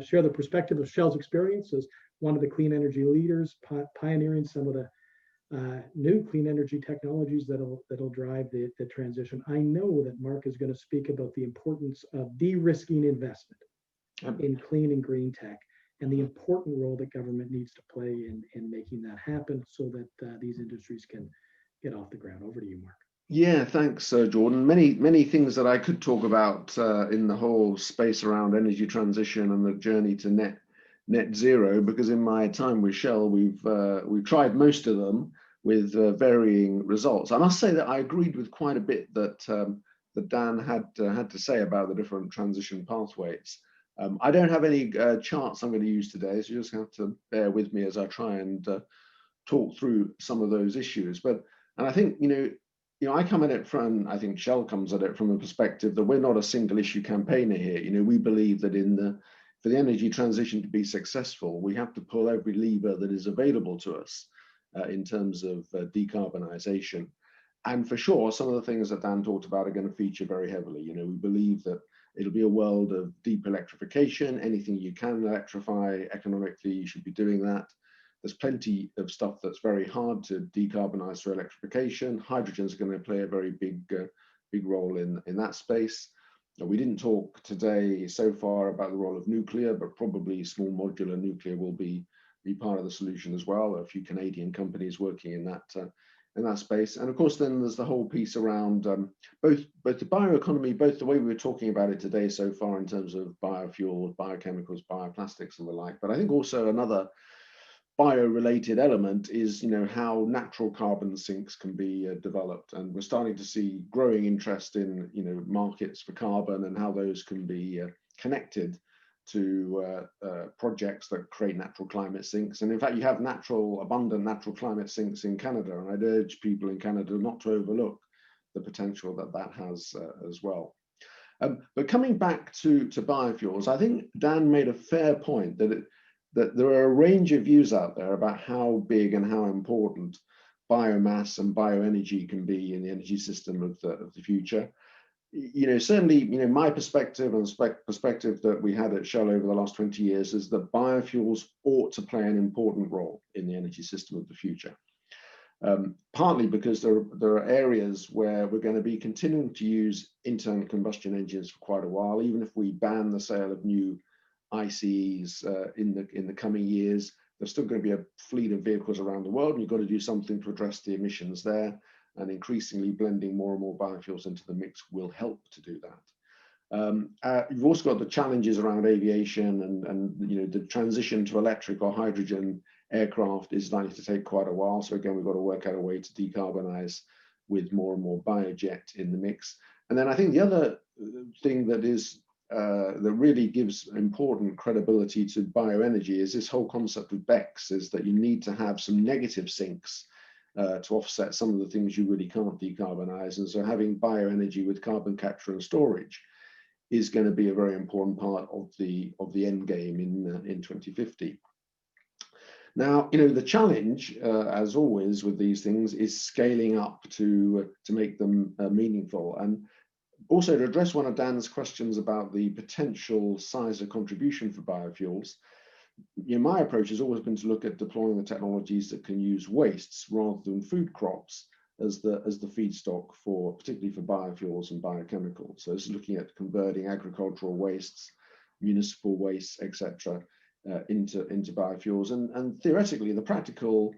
share the perspective of Shell's experience as one of the clean energy leaders, pioneering some of the new clean energy technologies that'll drive the transition. I know that Mark is going to speak about the importance of de-risking investment in clean and green tech, and the important role that government needs to play in making that happen so that these industries can get off the ground. Over to you, Mark. Yeah, thanks, Jordan. Many things that I could talk about in the whole space around energy transition and the journey to net zero, because in my time with Shell, we've tried most of them with varying results. I must say that I agreed with quite a bit that Dan had to say about the different transition pathways. I don't have any charts I'm going to use today, so you just have to bear with me as I try and talk through some of those issues. And I think I come at it from, I think Shell comes at it from a perspective that we're not a single issue campaigner here. We believe that for the energy transition to be successful, we have to pull every lever that is available to us in terms of decarbonisation. And for sure, some of the things that Dan talked about are going to feature very heavily. We believe that it'll be a world of deep electrification. Anything you can electrify economically, you should be doing that. There's plenty of stuff that's very hard to decarbonize through electrification. Hydrogen is going to play a very big role in that space. We didn't talk today so far about the role of nuclear, but probably small modular nuclear will be part of the solution as well. There are a few Canadian companies working in that space. And of course, then there's the whole piece around both the bioeconomy, both the way we were talking about it today so far in terms of biofuels, biochemicals, bioplastics and the like. But I think also another bio-related element is how natural carbon sinks can be developed, and we're starting to see growing interest in markets for carbon and how those can be connected to projects that create natural climate sinks. And in fact, you have abundant natural climate sinks in Canada, and I'd urge people in Canada not to overlook the potential that has as well. But coming back to biofuels, I think Dan made a fair point that there are a range of views out there about how big and how important biomass and bioenergy can be in the energy system of the future. Certainly, my perspective and the perspective that we had at Shell over the last 20 years is that biofuels ought to play an important role in the energy system of the future. Partly because there are areas where we're going to be continuing to use internal combustion engines for quite a while, even if we ban the sale of new ICEs in the coming years. There's still going to be a fleet of vehicles around the world, and you've got to do something to address the emissions there. And increasingly blending more and more biofuels into the mix will help to do that. You've also got the challenges around aviation and the transition to electric or hydrogen aircraft is likely to take quite a while. So again, we've got to work out a way to decarbonize with more and more biojet in the mix. And then I think the other thing that really gives important credibility to bioenergy is this whole concept of BECCS, is that you need to have some negative sinks to offset some of the things you really can't decarbonize. And so having bioenergy with carbon capture and storage is going to be a very important part of the end game in 2050. Now, the challenge, as always with these things, is scaling up to make them meaningful. And also to address one of Dan's questions about the potential size of contribution for biofuels, my approach has always been to look at deploying the technologies that can use wastes rather than food crops as the feedstock for, particularly for biofuels and biochemicals. So it's looking at converting agricultural wastes, municipal wastes, etc., into biofuels. And theoretically, the practical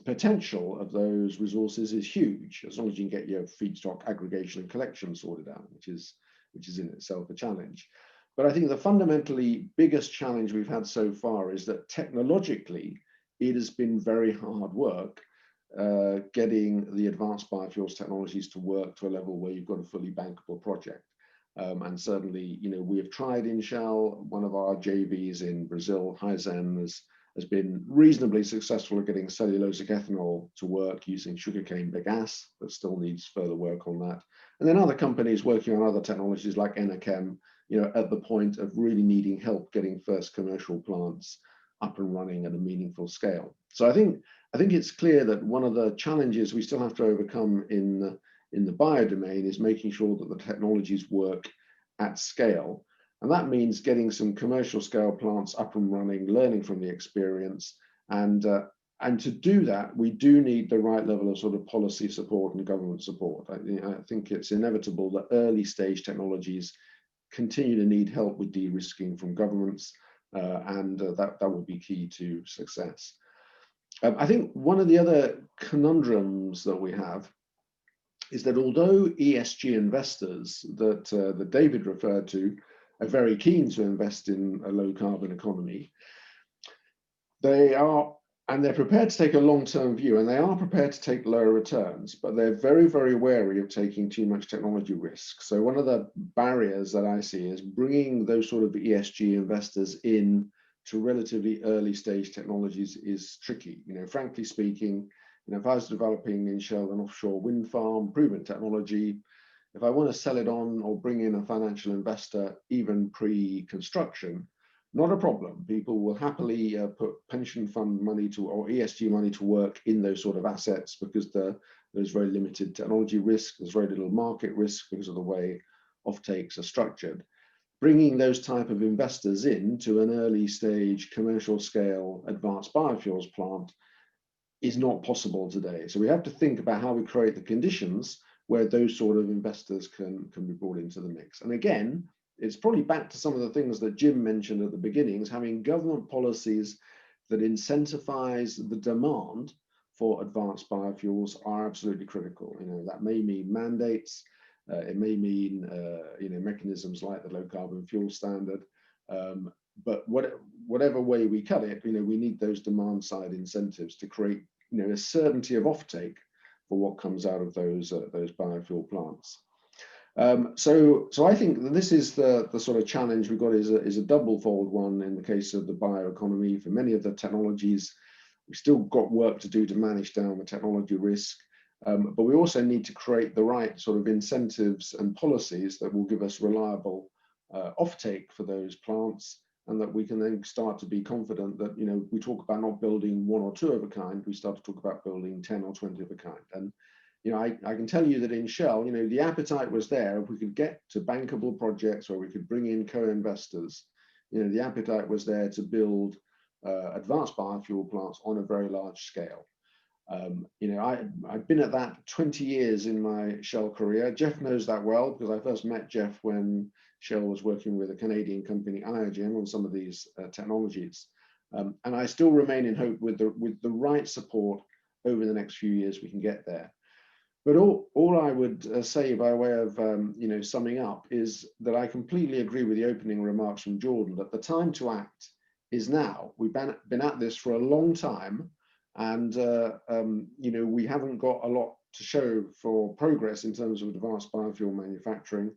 potential of those resources is huge, as long as you can get your feedstock aggregation and collection sorted out, which is in itself a challenge. But I think the fundamentally biggest challenge we've had so far is that technologically, it has been very hard work getting the advanced biofuels technologies to work to a level where you've got a fully bankable project. And certainly, we have tried in Shell. One of our JVs in Brazil, Hyzen, has been reasonably successful at getting cellulosic ethanol to work using sugarcane bagasse, but still needs further work on that. And then other companies working on other technologies like Enerchem, at the point of really needing help getting first commercial plants up and running at a meaningful scale. So I think it's clear that one of the challenges we still have to overcome in the bio domain is making sure that the technologies work at scale. And that means getting some commercial scale plants up and running, learning from the experience. And to do that, we do need the right level of sort of policy support and government support. I think it's inevitable that early stage technologies continue to need help with de-risking from governments, and that will be key to success. I think one of the other conundrums that we have is that although ESG investors that David referred to are very keen to invest in a low carbon economy, they're prepared to take a long-term view, and they are prepared to take lower returns, but they're very, very wary of taking too much technology risk. So one of the barriers that I see is bringing those sort of ESG investors in to relatively early stage technologies is tricky. Frankly speaking, if I was developing in Shell an offshore wind farm, proven technology, if I want to sell it on or bring in a financial investor, even pre-construction, not a problem. People will happily put pension fund money or ESG money to work in those sort of assets because there's very limited technology risk, there's very little market risk because of the way offtakes are structured. Bringing those type of investors in to an early stage commercial scale advanced biofuels plant is not possible today. So we have to think about how we create the conditions where those sort of investors can be brought into the mix. And again, it's probably back to some of the things that Jim mentioned at the beginnings, having government policies that incentivize the demand for advanced biofuels are absolutely critical. That may mean mandates, it may mean mechanisms like the low carbon fuel standard, but whatever way we cut it, we need those demand side incentives to create a certainty of offtake for what comes out of those biofuel plants. So I think that this is the sort of challenge we've got is a double-fold one in the case of the bioeconomy. For many of the technologies, we've still got work to do to manage down the technology risk, but we also need to create the right sort of incentives and policies that will give us reliable offtake for those plants, and that we can then start to be confident that, we talk about not building one or two of a kind, we start to talk about building 10 or 20 of a kind. And I can tell you that in Shell, the appetite was there. If we could get to bankable projects where we could bring in co-investors, the appetite was there to build advanced biofuel plants on a very large scale. I've been at that 20 years in my Shell career. Jeff knows that well because I first met Jeff when Shell was working with a Canadian company, Iogen, on some of these technologies. And I still remain in hope with the right support over the next few years we can get there. But all I would say by way of summing up is that I completely agree with the opening remarks from Jordan that the time to act is now. We've been at this for a long time, and we haven't got a lot to show for progress in terms of advanced biofuel manufacturing.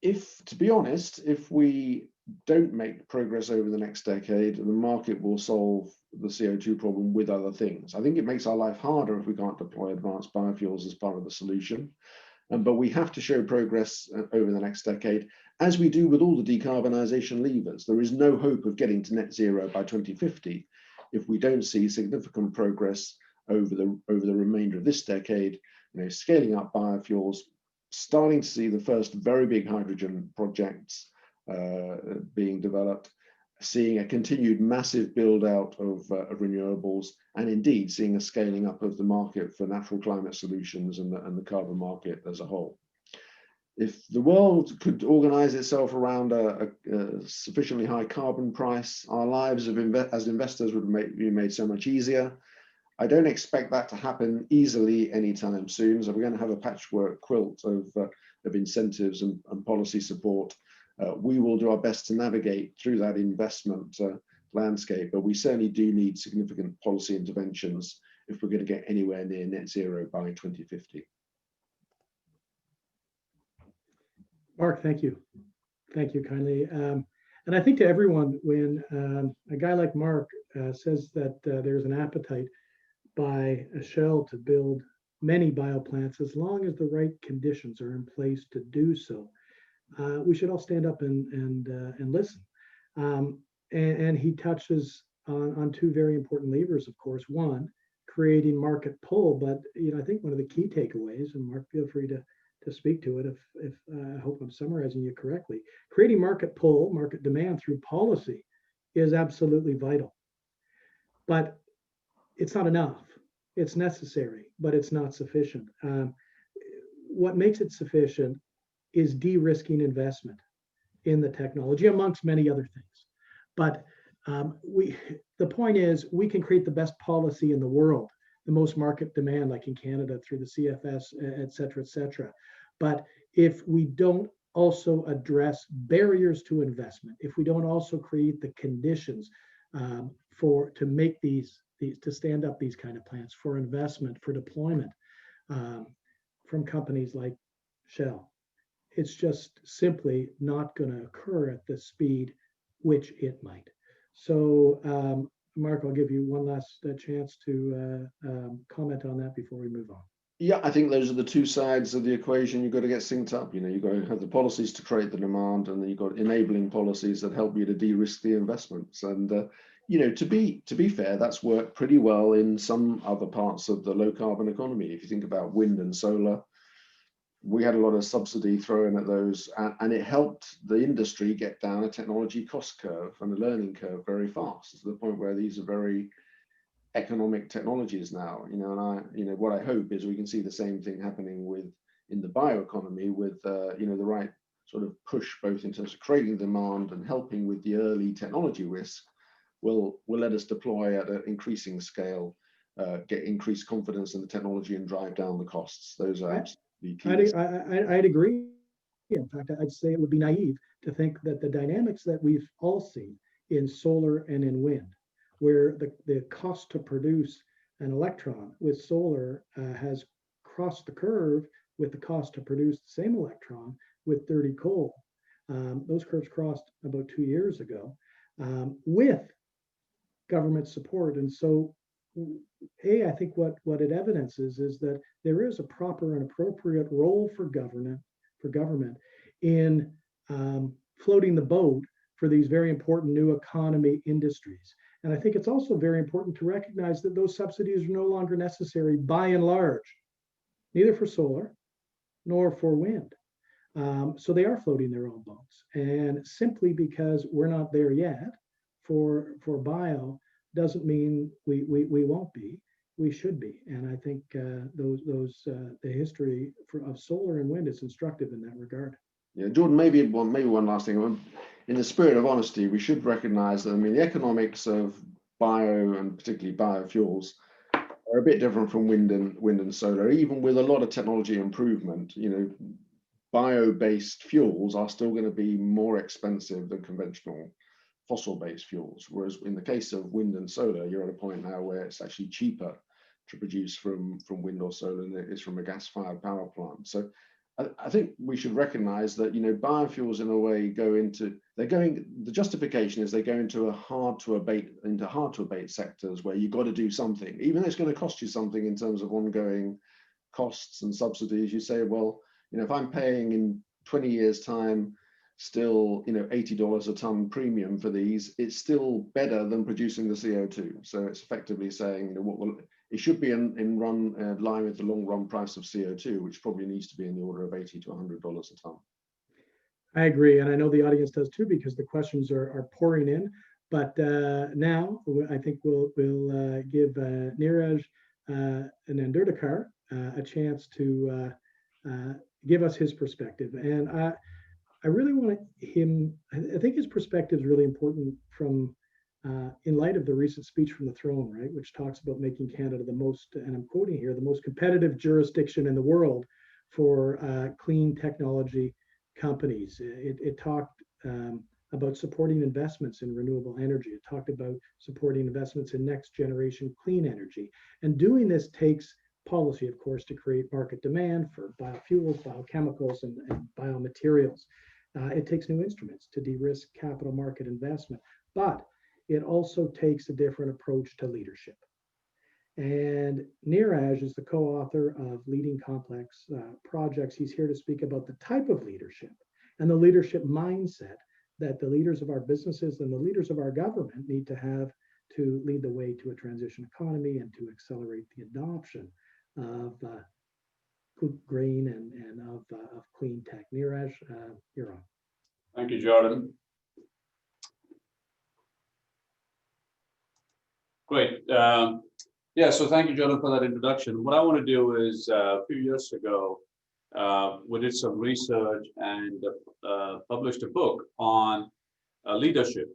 To be honest, if we don't make progress over the next decade, the market will solve the CO2 problem with other things. I think it makes our life harder if we can't deploy advanced biofuels as part of the solution. But we have to show progress over the next decade, as we do with all the decarbonisation levers. There is no hope of getting to net zero by 2050 if we don't see significant progress over the remainder of this decade, scaling up biofuels, starting to see the first very big hydrogen projects being developed, seeing a continued massive build out of renewables, and indeed seeing a scaling up of the market for natural climate solutions and the carbon market as a whole. If the world could organize itself around a sufficiently high carbon price, our lives as investors would be made so much easier. I don't expect that to happen easily anytime soon. So we're going to have a patchwork quilt of incentives and policy support. We will do our best to navigate through that investment landscape, but we certainly do need significant policy interventions if we're going to get anywhere near net zero by 2050. Mark, thank you. Thank you kindly. And I think to everyone, when a guy like Mark says that there's an appetite by a Shell to build many bioplants, as long as the right conditions are in place to do so, we should all stand up and listen. And he touches on two very important levers, of course. One, creating market pull, but I think one of the key takeaways, and Mark, feel free to speak to it if I hope I'm summarizing you correctly. Creating market pull, market demand through policy is absolutely vital. But it's not enough. It's necessary, but it's not sufficient. What makes it sufficient is de-risking investment in the technology, amongst many other things. But the point is, we can create the best policy in the world, the most market demand, like in Canada through the CFS, et cetera, et cetera. But if we don't also address barriers to investment, if we don't also create the conditions to make to stand up these kind of plants for investment, for deployment from companies like Shell, it's just simply not going to occur at the speed which it might. So, Mark, I'll give you one last chance to comment on that before we move on. Yeah, I think those are the two sides of the equation. You've got to get synced up. You've got to have the policies to create the demand, and then you've got enabling policies that help you to de-risk the investments. And to be fair, that's worked pretty well in some other parts of the low carbon economy. If you think about wind and solar, we had a lot of subsidy thrown at those, and it helped the industry get down a technology cost curve and a learning curve very fast, to the point where these are very economic technologies now. And what I hope is we can see the same thing happening in the bioeconomy with the right sort of push, both in terms of creating demand and helping with the early technology risk, will let us deploy at an increasing scale, get increased confidence in the technology, and drive down the costs. Those are absolutely key. I'd agree. In fact, I'd say it would be naive to think that the dynamics that we've all seen in solar and in wind, where the cost to produce an electron with solar has crossed the curve with the cost to produce the same electron with dirty coal. Those curves crossed about 2 years ago with government support. And so, I think what it evidences is that there is a proper and appropriate role for government in floating the boat for these very important new economy industries. And I think it's also very important to recognize that those subsidies are no longer necessary by and large, neither for solar nor for wind. So they are floating their own boats. And simply because we're not there yet for bio doesn't mean we won't be. We should be. And I think the history of solar and wind is instructive in that regard. Yeah, Jordan, maybe one last thing. In the spirit of honesty, we should recognize that, the economics of bio and particularly biofuels are a bit different from wind and solar. Even with a lot of technology improvement, bio-based fuels are still going to be more expensive than conventional fossil-based fuels. Whereas in the case of wind and solar, you're at a point now where it's actually cheaper to produce from wind or solar than it is from a gas-fired power plant. So I think we should recognize that, biofuels in a way the justification is they go into hard to abate sectors where you've got to do something, even though it's going to cost you something in terms of ongoing costs and subsidies. You say, well, if I'm paying in 20 years time, still, $80 a ton premium for these, it's still better than producing the CO2. So it's effectively saying, it should be in line with the long run price of CO2, which probably needs to be in the order of $80 to $100 a ton. I agree, and I know the audience does too, because the questions are pouring in. But now I think we'll give Neeraj and Nandurdikar a chance to give us his perspective. And I really want him, I think his perspective is really important from in light of the recent speech from the throne, right, which talks about making Canada the most, and I'm quoting here, the most competitive jurisdiction in the world for clean technology companies. It talked about supporting investments in renewable energy. It talked about supporting investments in next generation clean energy. And doing this takes policy, of course, to create market demand for biofuels, biochemicals, and biomaterials. It takes new instruments to de-risk capital market investment, but it also takes a different approach to leadership. And Neeraj is the co-author of Leading Complex Projects. He's here to speak about the type of leadership and the leadership mindset that the leaders of our businesses and the leaders of our government need to have to lead the way to a transition economy and to accelerate the adoption of green and of clean tech. Neeraj, you're on. Thank you, Jordan. Great. Yeah, so thank you, Jordan, for that introduction. What I want to do is a few years ago, we did some research and published a book on leadership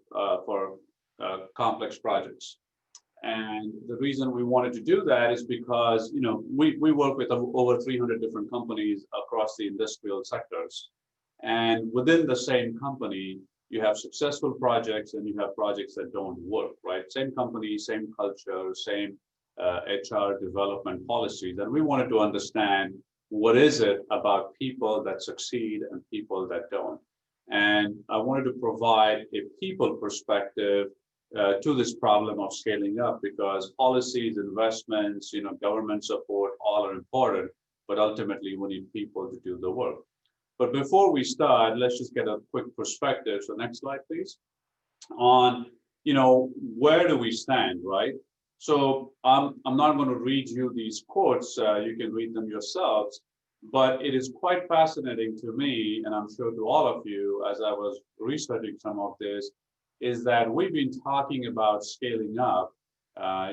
for complex projects. And the reason we wanted to do that is because, you know, we work with over 300 different companies across the industrial sectors. And within the same company, you have successful projects and you have projects that don't work, right? Same company, same culture, same HR development policies. And we wanted to understand what is it about people that succeed and people that don't. And I wanted to provide a people perspective to this problem of scaling up, because policies, investments, you know, government support, all are important, but ultimately we need people to do the work. But before we start, let's just get a quick perspective. So next slide, please. On, you know, where do we stand, right? So I'm not going to read you these quotes. You can read them yourselves. But it is quite fascinating to me, and I'm sure to all of you, as I was researching some of this, is that we've been talking about scaling up,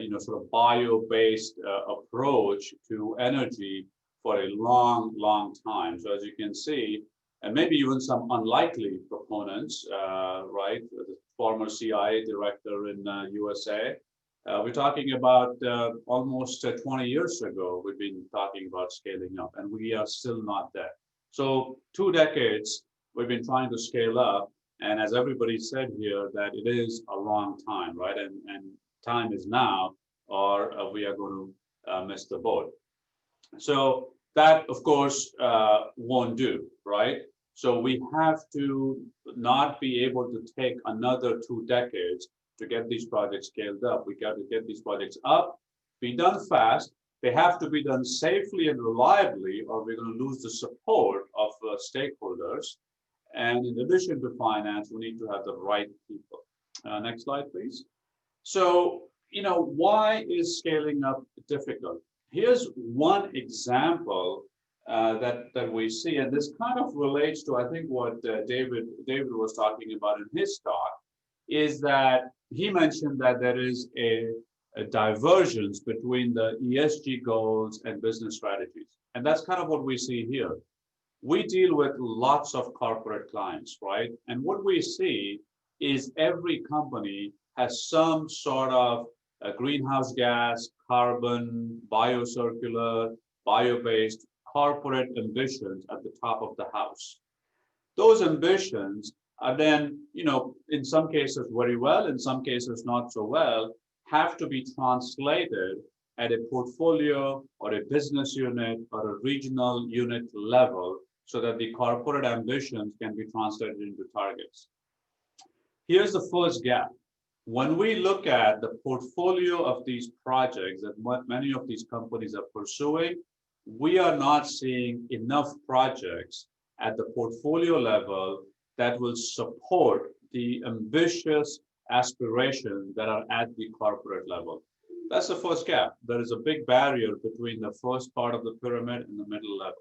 you know, sort of bio-based approach to energy for a long, long time. So as you can see, and maybe even some unlikely proponents, right? The former CIA director in USA. We're talking about almost 20 years ago, we've been talking about scaling up, and we are still not there. So 2 decades, we've been trying to scale up. And as everybody said here, that it is a long time, right? And time is now, or we are going to miss the boat. So that, of course, won't do, right? So we have to not be able to take another 2 decades to get these projects scaled up. We got to get these projects up, be done fast. They have to be done safely and reliably, or we're going to lose the support of stakeholders. And in addition to finance, we need to have the right people. Next slide, please. So, you know, why is scaling up difficult? Here's one example that we see, and this kind of relates to, I think, what David was talking about in his talk, is that he mentioned that there is a divergence between the ESG goals and business strategies. And that's kind of what we see here. We deal with lots of corporate clients, right? And what we see is every company has some sort of a greenhouse gas, carbon, biocircular, bio-based corporate ambitions at the top of the house. Those ambitions are then, you know, in some cases very well, in some cases not so well, have to be translated at a portfolio or a business unit or a regional unit level so that the corporate ambitions can be translated into targets. Here's the first gap. When we look at the portfolio of these projects that many of these companies are pursuing, we are not seeing enough projects at the portfolio level that will support the ambitious aspirations that are at the corporate level. That's the first gap. There is a big barrier between the first part of the pyramid and the middle level.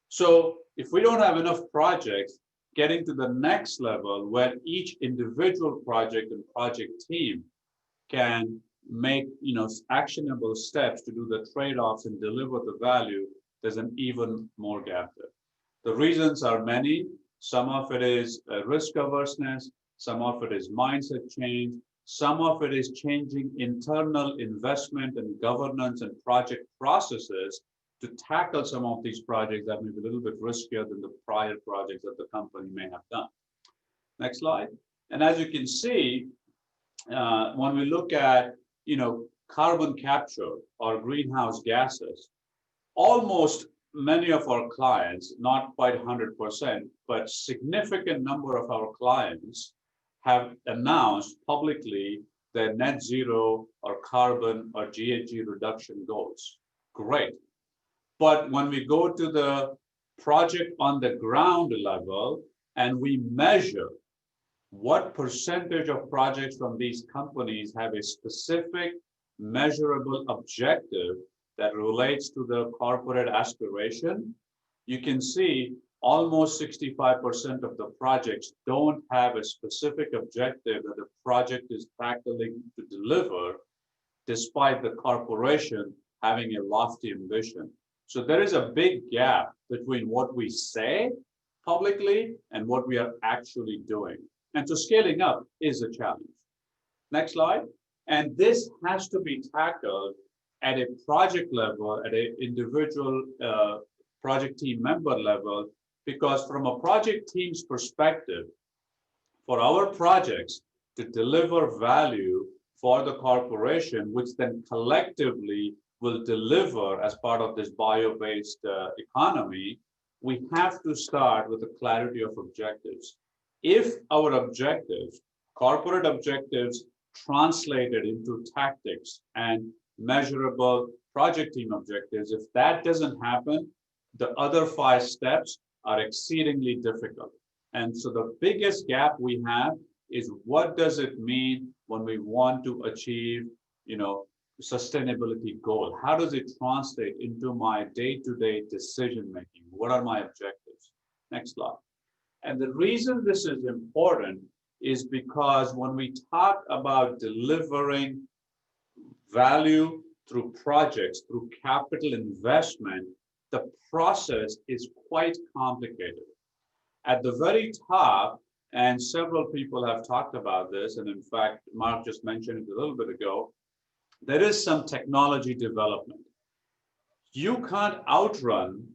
So if we don't have enough projects, getting to the next level where each individual project and project team can make actionable steps to do the trade-offs and deliver the value, there's an even more gap there. The reasons are many. Some of it is risk averseness, some of it is mindset change, some of it is changing internal investment and governance and project processes to tackle some of these projects that may be a little bit riskier than the prior projects that the company may have done. Next slide. And as you can see, when we look at carbon capture or greenhouse gases, almost many of our clients, not quite 100%, but significant number of our clients have announced publicly their net zero or carbon or GHG reduction goals. Great. But when we go to the project on the ground level and we measure what percentage of projects from these companies have a specific measurable objective that relates to the corporate aspiration, you can see almost 65% of the projects don't have a specific objective that the project is tackling to deliver, despite the corporation having a lofty ambition. So there is a big gap between what we say publicly and what we are actually doing. And so scaling up is a challenge. Next slide. And this has to be tackled at a project level, at an individual project team member level, because from a project team's perspective, for our projects to deliver value for the corporation, which then collectively will deliver as part of this bio-based economy, we have to start with a clarity of objectives. If our objectives, corporate objectives, translated into tactics and measurable project team objectives, if that doesn't happen, the other 5 steps are exceedingly difficult. And so the biggest gap we have is, what does it mean when we want to achieve, sustainability goal? How does it translate into my day-to-day decision making? What are my objectives? Next slide. And the reason this is important is because when we talk about delivering value through projects, through capital investment, the process is quite complicated. At the very top, and several people have talked about this, and in fact, Mark just mentioned it a little bit ago, there is some technology development. You can't outrun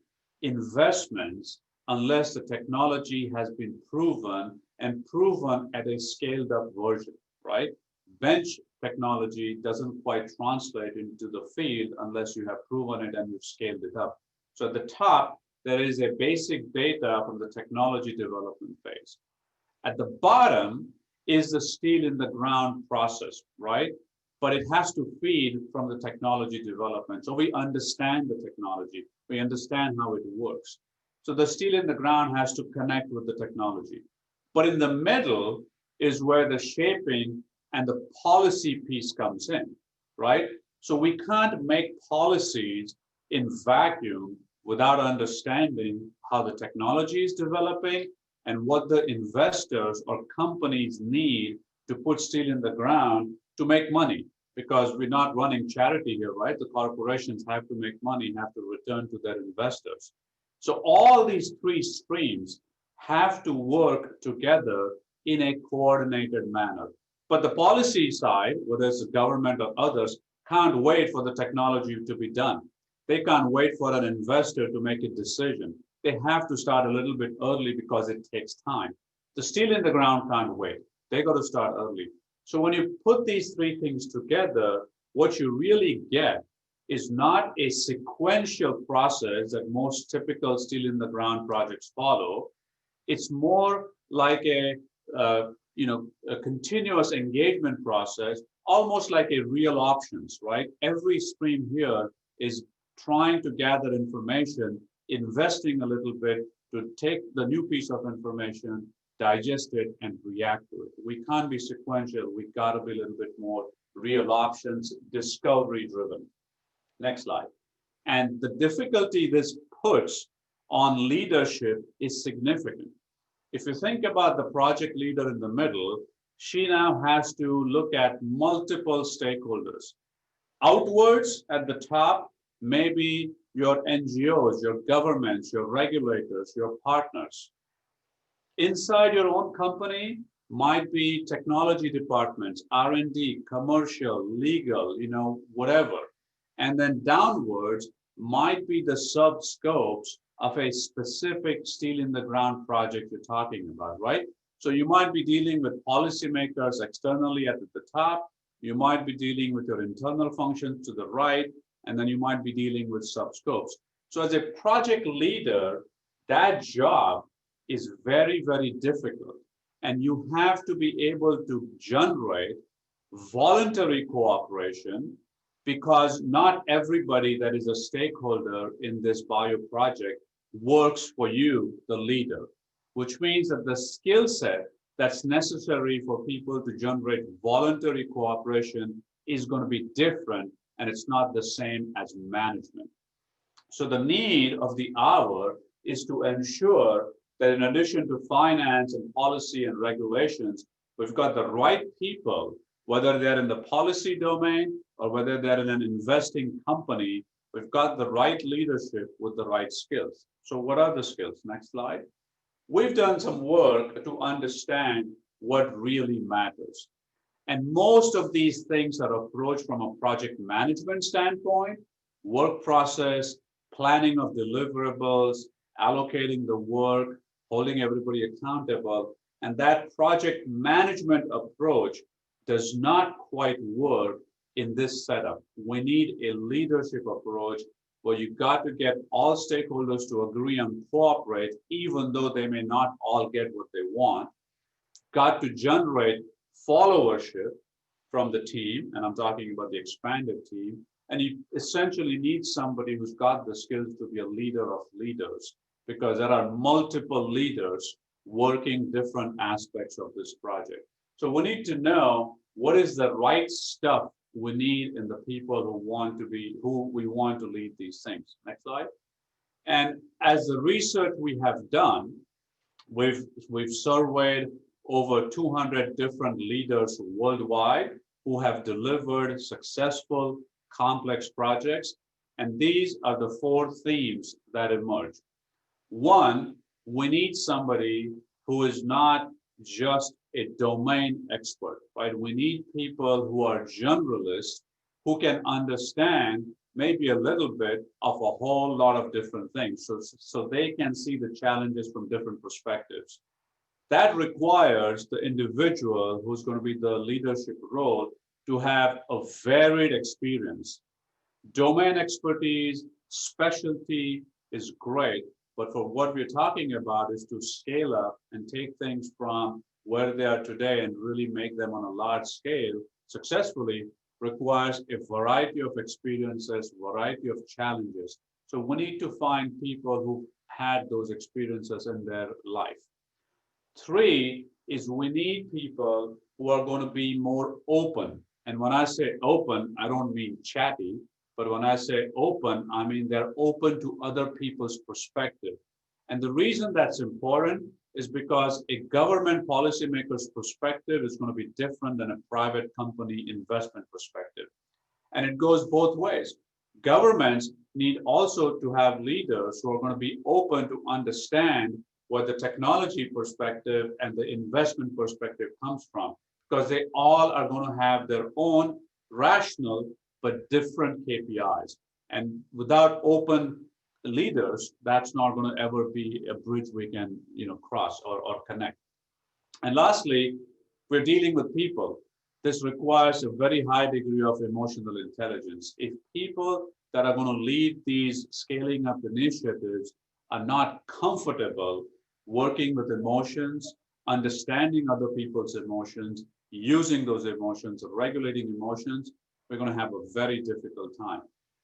investments unless the technology has been proven and proven at a scaled up version, right? Bench technology doesn't quite translate into the field unless you have proven it and you've scaled it up. So at the top, there is a basic data from the technology development phase. At the bottom is the steel in the ground process, right? But it has to feed from the technology development. So we understand the technology, we understand how it works. So the steel in the ground has to connect with the technology. But in the middle is where the shaping and the policy piece comes in, right? So we can't make policies in vacuum without understanding how the technology is developing and what the investors or companies need to put steel in the ground to make money. Because we're not running charity here, right? The corporations have to make money, have to return to their investors. So all these 3 streams have to work together in a coordinated manner. But the policy side, whether it's the government or others, can't wait for the technology to be done. They can't wait for an investor to make a decision. They have to start a little bit early because it takes time. The steel in the ground can't wait. They got to start early. So when you put these 3 things together, what you really get is not a sequential process that most typical steel in the ground projects follow. It's more like a continuous engagement process, almost like a real options, right? Every stream here is trying to gather information, investing a little bit to take the new piece of information, digest it, and react to it. We can't be sequential. We got to be a little bit more real options, discovery driven. Next slide. And the difficulty this puts on leadership is significant. If you think about the project leader in the middle, she now has to look at multiple stakeholders. Outwards at the top, maybe your NGOs, your governments, your regulators, your partners. Inside your own company might be technology departments, R&D, commercial, legal, whatever. And then downwards might be the sub-scopes of a specific steel in the ground project you're talking about, right? So you might be dealing with policymakers externally at the top, you might be dealing with your internal functions to the right, and then you might be dealing with sub-scopes. So as a project leader, that job is very, very difficult. And you have to be able to generate voluntary cooperation, because not everybody that is a stakeholder in this bio project works for you, the leader, which means that the skill set that's necessary for people to generate voluntary cooperation is going to be different, and it's not the same as management. So the need of the hour is to ensure that in addition to finance and policy and regulations, we've got the right people, whether they're in the policy domain or whether they're in an investing company, we've got the right leadership with the right skills. So what are the skills? Next slide. We've done some work to understand what really matters. And most of these things are approached from a project management standpoint, work process, planning of deliverables, allocating the work, holding everybody accountable. And that project management approach does not quite work in this setup. We need a leadership approach where you got to get all stakeholders to agree and cooperate, even though they may not all get what they want. Got to generate followership from the team, and I'm talking about the expanded team, and you essentially need somebody who's got the skills to be a leader of leaders, because there are multiple leaders working different aspects of this project. So we need to know what is the right stuff we need in the people who we want to lead these things. Next slide. And as the research we have done, we've surveyed over 200 different leaders worldwide who have delivered successful, complex projects. And these are the 4 themes that emerge. One, we need somebody who is not just a domain expert, right? We need people who are generalists, who can understand maybe a little bit of a whole lot of different things, so they can see the challenges from different perspectives. That requires the individual who's going to be the leadership role to have a varied experience. Domain expertise, specialty is great, but for what we're talking about is to scale up and take things from where they are today and really make them on a large scale successfully requires a variety of experiences, variety of challenges. So we need to find people who had those experiences in their life. 3 is we need people who are going to be more open. And when I say open, I don't mean chatty, but when I say open, I mean they're open to other people's perspective. And the reason that's important is because a government policymaker's perspective is going to be different than a private company investment perspective. And it goes both ways. Governments need also to have leaders who are going to be open to understand where the technology perspective and the investment perspective comes from, because they all are going to have their own rational but different KPIs. And without open leaders, that's not going to ever be a bridge we can cross or connect. And lastly, we're dealing with people. This requires a very high degree of emotional intelligence. If people that are going to lead these scaling up initiatives are not comfortable working with emotions, understanding other people's emotions, using those emotions, or regulating emotions, we're going to have a very difficult time.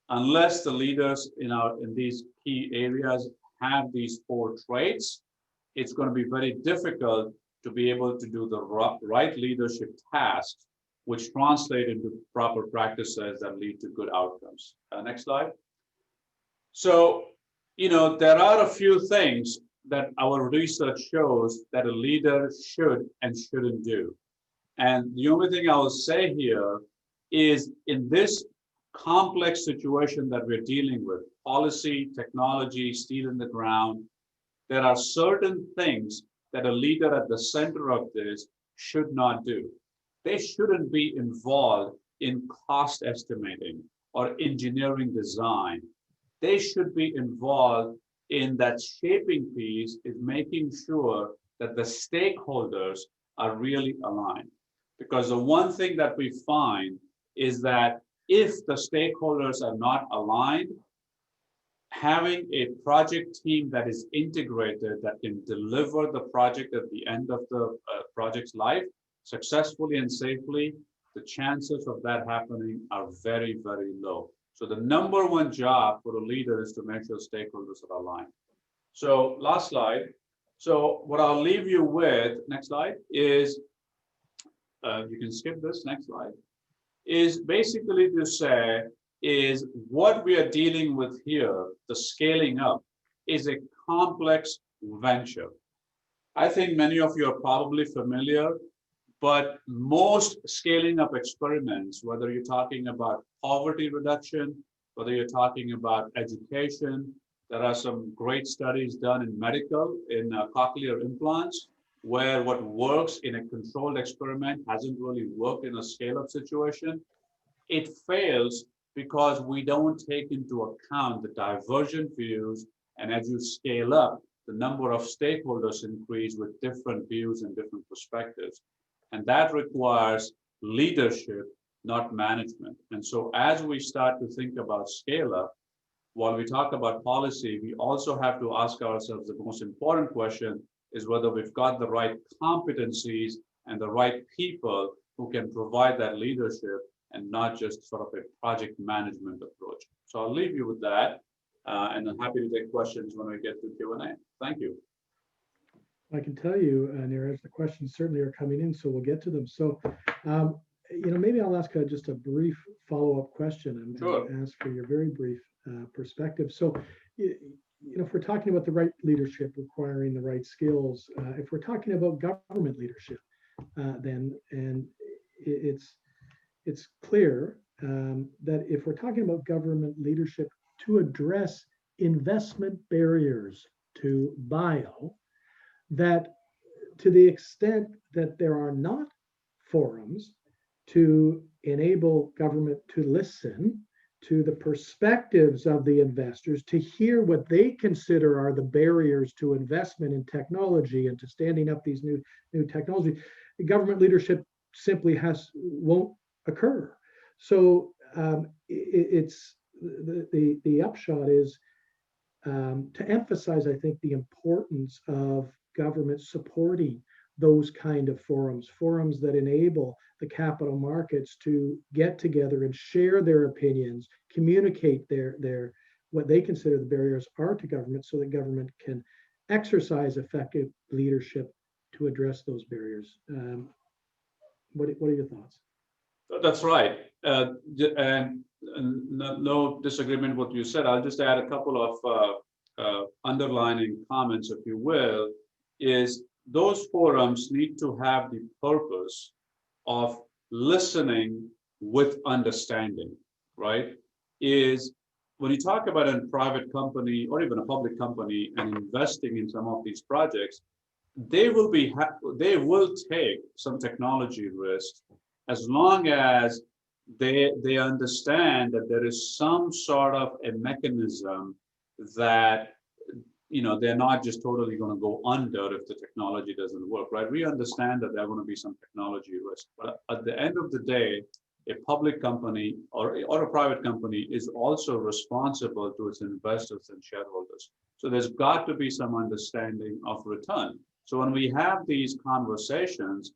Unless the leaders in these key areas have these 4 traits, it's going to be very difficult to be able to do the right leadership tasks, which translate into proper practices that lead to good outcomes. Next slide. So, there are a few things that our research shows that a leader should and shouldn't do. And the only thing I will say here is, in this complex situation that we're dealing with, policy, technology, steel in the ground, there are certain things that a leader at the center of this should not do. They shouldn't be involved in cost estimating or engineering design. They should be involved in that shaping piece, is making sure that the stakeholders are really aligned. Because the one thing that we find is that if the stakeholders are not aligned, having a project team that is integrated, that can deliver the project at the end of the project's life successfully and safely, the chances of that happening are very, very low. So the number one job for a leader is to make sure stakeholders are aligned. So last slide. So what I'll leave you with, next slide, is, you can skip this, next slide, is basically to say, is what we are dealing with here, the scaling up, is a complex venture. I think many of you are probably familiar, but most scaling up experiments, whether you're talking about poverty reduction, whether you're talking about education, there are some great studies done in medical, in cochlear implants, where what works in a controlled experiment hasn't really worked in a scale-up situation. It fails because we don't take into account the divergent views, and as you scale up, the number of stakeholders increase with different views and different perspectives. And that requires leadership, not management. And so as we start to think about scale up, while we talk about policy, we also have to ask ourselves the most important question is whether we've got the right competencies and the right people who can provide that leadership, and not just sort of a project management approach. So I'll leave you with that, and I'm happy to take questions when we get to Q&A. Thank you. I can tell you, Neeraj, the questions certainly are coming in, so we'll get to them. So, maybe I'll ask just a brief follow-up question and Sure. ask for your very brief perspective. So, if we're talking about the right leadership requiring the right skills, if we're talking about government leadership, then, and it's clear that if we're talking about government leadership to address investment barriers to bio, that to the extent that there are not forums to enable government to listen to the perspectives of the investors, to hear what they consider are the barriers to investment in technology and to standing up these new technology, government leadership simply won't occur. So it's the upshot is to emphasize, I think, the importance of government supporting those kind of forums that enable the capital markets to get together and share their opinions, communicate their what they consider the barriers are to government, so that government can exercise effective leadership to address those barriers. What are your thoughts? That's right. And no disagreement with what you said. I'll just add a couple of underlining comments, if you will, is those forums need to have the purpose of listening with understanding, right? Is when you talk about a private company or even a public company and investing in some of these projects, they will take some technology risks as long as they understand that there is some sort of a mechanism that they're not just totally going to go under if the technology doesn't work, right? We understand that there are going to be some technology risk, but at the end of the day, a public company or a private company is also responsible to its investors and shareholders. So there's got to be some understanding of return. So when we have these conversations,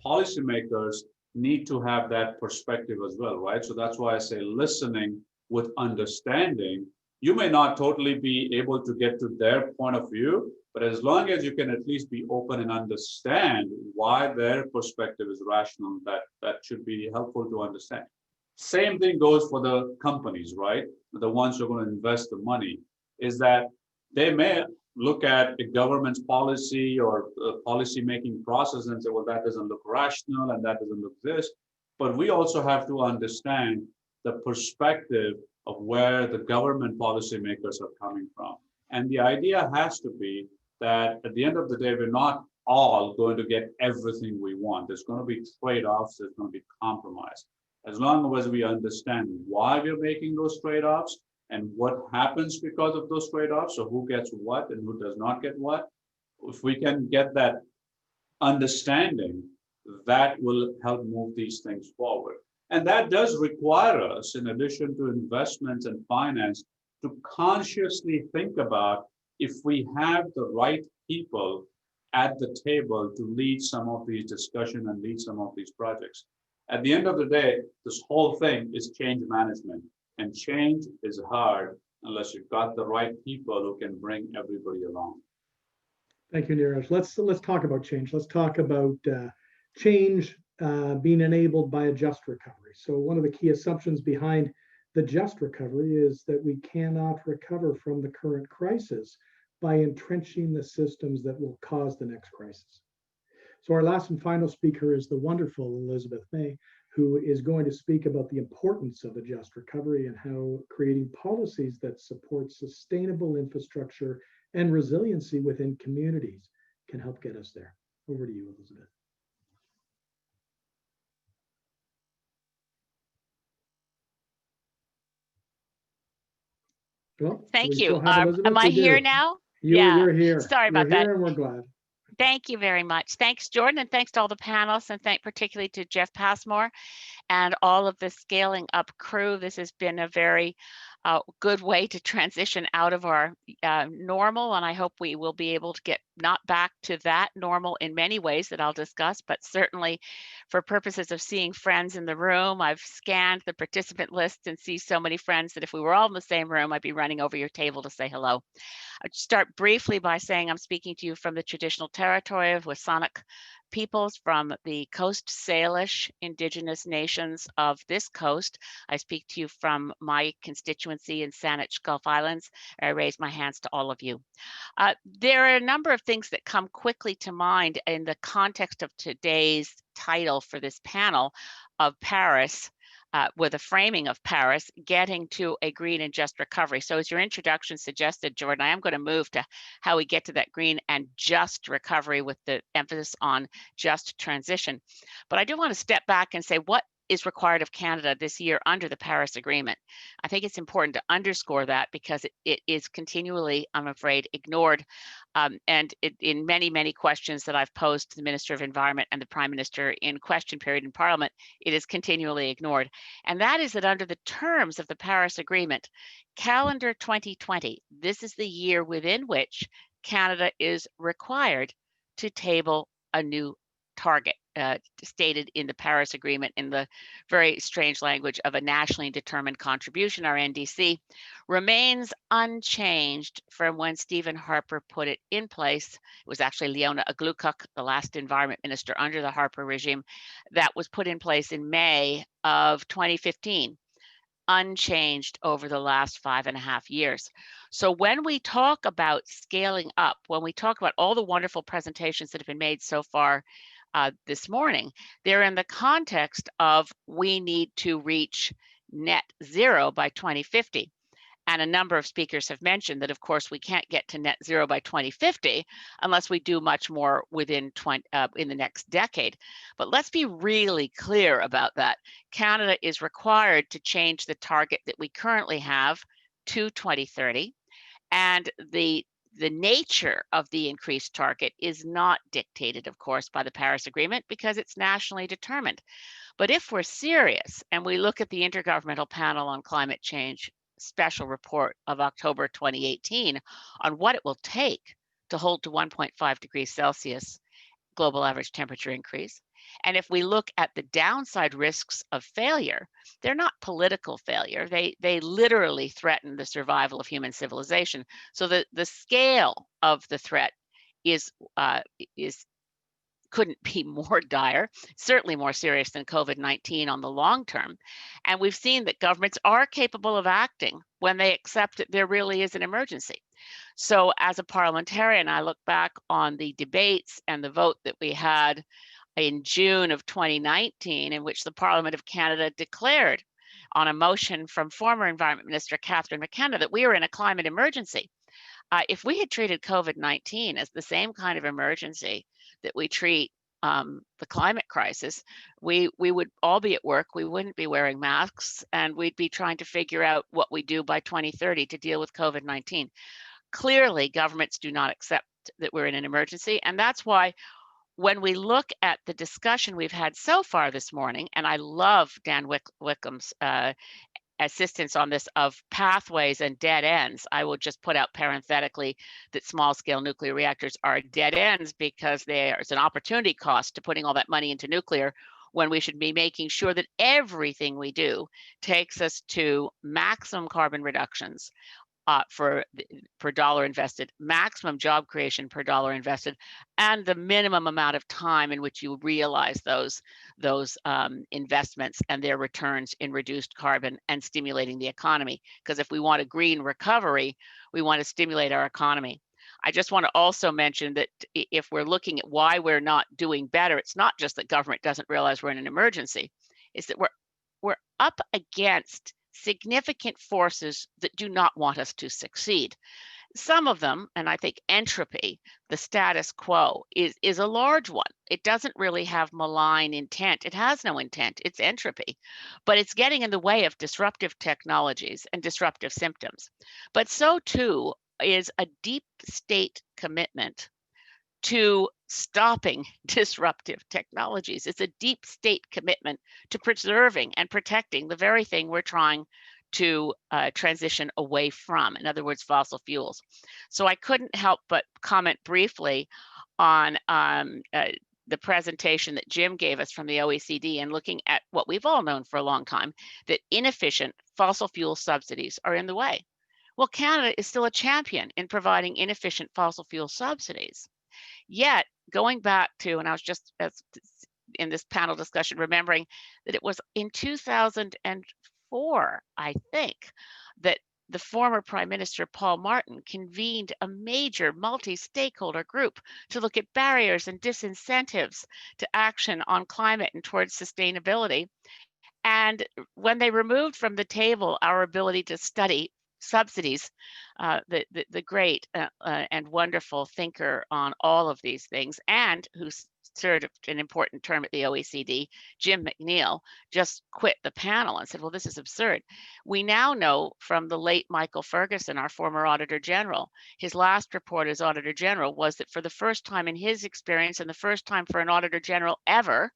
policymakers need to have that perspective as well, right? So that's why I say listening with understanding. You may not totally be able to get to their point of view, but as long as you can at least be open and understand why their perspective is rational, that should be helpful to understand. Same thing goes for the companies, right? The ones who are going to invest the money, is that they may look at a government's policy or policy making process and say, well, that doesn't look rational and that doesn't look this. But we also have to understand the perspective of where the government policymakers are coming from. And the idea has to be that at the end of the day, we're not all going to get everything we want. There's going to be trade-offs, there's going to be compromise. As long as we understand why we're making those trade-offs and what happens because of those trade-offs, so who gets what and who does not get what, if we can get that understanding, that will help move these things forward. And that does require us, in addition to investments and finance, to consciously think about if we have the right people at the table to lead some of these discussions and lead some of these projects. At the end of the day, this whole thing is change management, and change is hard unless you've got the right people who can bring everybody along. Thank you, Neeraj. Let's talk about change. Let's talk about change being enabled by a just recovery. So one of the key assumptions behind the just recovery is that we cannot recover from the current crisis by entrenching the systems that will cause the next crisis. So our last and final speaker is the wonderful Elizabeth May, who is going to speak about the importance of a just recovery and how creating policies that support sustainable infrastructure and resiliency within communities can help get us there. Over to you, Elizabeth. Well, thank we you. still have Elizabeth? Am I We do. here now? You're here. Sorry about You're that. here and we're glad. Thank you very much. Thanks, Jordan, and thanks to all the panelists, and thank particularly to Jeff Passmore and all of the Scaling Up crew. This has been a very good way to transition out of our normal, and I hope we will be able to get not back to that normal in many ways that I'll discuss, but certainly for purposes of seeing friends in the room. I've scanned the participant list and see so many friends that if we were all in the same room, I'd be running over your table to say hello. I'd start briefly by saying I'm speaking to you from the traditional territory of Saanich peoples from the Coast Salish Indigenous nations of this coast. I speak to you from my constituency in Saanich-Gulf Islands. I raise my hands to all of you. There are a number of things that come quickly to mind in the context of today's title for this panel of Paris, with a framing of Paris, getting to a green and just recovery. So as your introduction suggested, Jordan, I am going to move to how we get to that green and just recovery with the emphasis on just transition. But I do want to step back and say what is required of Canada this year under the Paris Agreement. I think it's important to underscore that because it is continually, I'm afraid, ignored. In many, many questions that I've posed to the Minister of Environment and the Prime Minister in question period in Parliament, it is continually ignored. And that is that under the terms of the Paris Agreement, calendar 2020, this is the year within which Canada is required to table a new target stated in the Paris Agreement in the very strange language of a nationally determined contribution, our NDC, remains unchanged from when Stephen Harper put it in place. It was actually Leona Aglukkaq, the last environment minister under the Harper regime, that was put in place in May of 2015. Unchanged over the last 5.5 years. So when we talk about scaling up, when we talk about all the wonderful presentations that have been made so far this morning, they're in the context of we need to reach net zero by 2050. And a number of speakers have mentioned that, of course, we can't get to net zero by 2050 unless we do much more within in the next decade. But let's be really clear about that. Canada is required to change the target that we currently have to 2030. And the nature of the increased target is not dictated, of course, by the Paris Agreement because it's nationally determined. But if we're serious and we look at the Intergovernmental Panel on Climate Change special report of October 2018 on what it will take to hold to 1.5 degrees Celsius global average temperature increase, and if we look at the downside risks of failure, they're not political failure. They literally threaten the survival of human civilization. So the scale of the threat is couldn't be more dire, certainly more serious than COVID-19 on the long term. And we've seen that governments are capable of acting when they accept that there really is an emergency. So as a parliamentarian, I look back on the debates and the vote that we had in June of 2019, in which the Parliament of Canada declared on a motion from former Environment Minister Catherine McKenna that we were in a climate emergency. If we had treated COVID-19 as the same kind of emergency that we treat the climate crisis, we would all be at work, we wouldn't be wearing masks, and we'd be trying to figure out what we do by 2030 to deal with COVID-19. Clearly, governments do not accept that we're in an emergency, and that's why when we look at the discussion we've had so far this morning, and I love Dan Wicklum's assistance on this of pathways and dead ends. I will just put out parenthetically that small scale nuclear reactors are dead ends because there's an opportunity cost to putting all that money into nuclear when we should be making sure that everything we do takes us to maximum carbon reductions per dollar invested, maximum job creation per dollar invested, and the minimum amount of time in which you realize those investments and their returns in reduced carbon and stimulating the economy. Because if we want a green recovery, we want to stimulate our economy. I just want to also mention that if we're looking at why we're not doing better, it's not just that government doesn't realize we're in an emergency, it's that we're up against significant forces that do not want us to succeed. Some of them, and I think entropy, the status quo, is a large one. It doesn't really have malign intent. It has no intent. It's entropy, but it's getting in the way of disruptive technologies and disruptive symptoms. But so too is a deep state commitment to stopping disruptive technologies. It's a deep state commitment to preserving and protecting the very thing we're trying to transition away from, in other words, fossil fuels. So I couldn't help but comment briefly on the presentation that Jim gave us from the OECD and looking at what we've all known for a long time, that inefficient fossil fuel subsidies are in the way. Well, Canada is still a champion in providing inefficient fossil fuel subsidies. Yet, going back to, and I was just in this panel discussion remembering that it was in 2004, I think, that the former Prime Minister Paul Martin convened a major multi-stakeholder group to look at barriers and disincentives to action on climate and towards sustainability. And when they removed from the table our ability to study subsidies, the great and wonderful thinker on all of these things, and who served an important term at the OECD, Jim McNeil, just quit the panel and said, well, this is absurd. We now know from the late Michael Ferguson, our former Auditor General, his last report as Auditor General was that for the first time in his experience, and the first time for an Auditor General ever,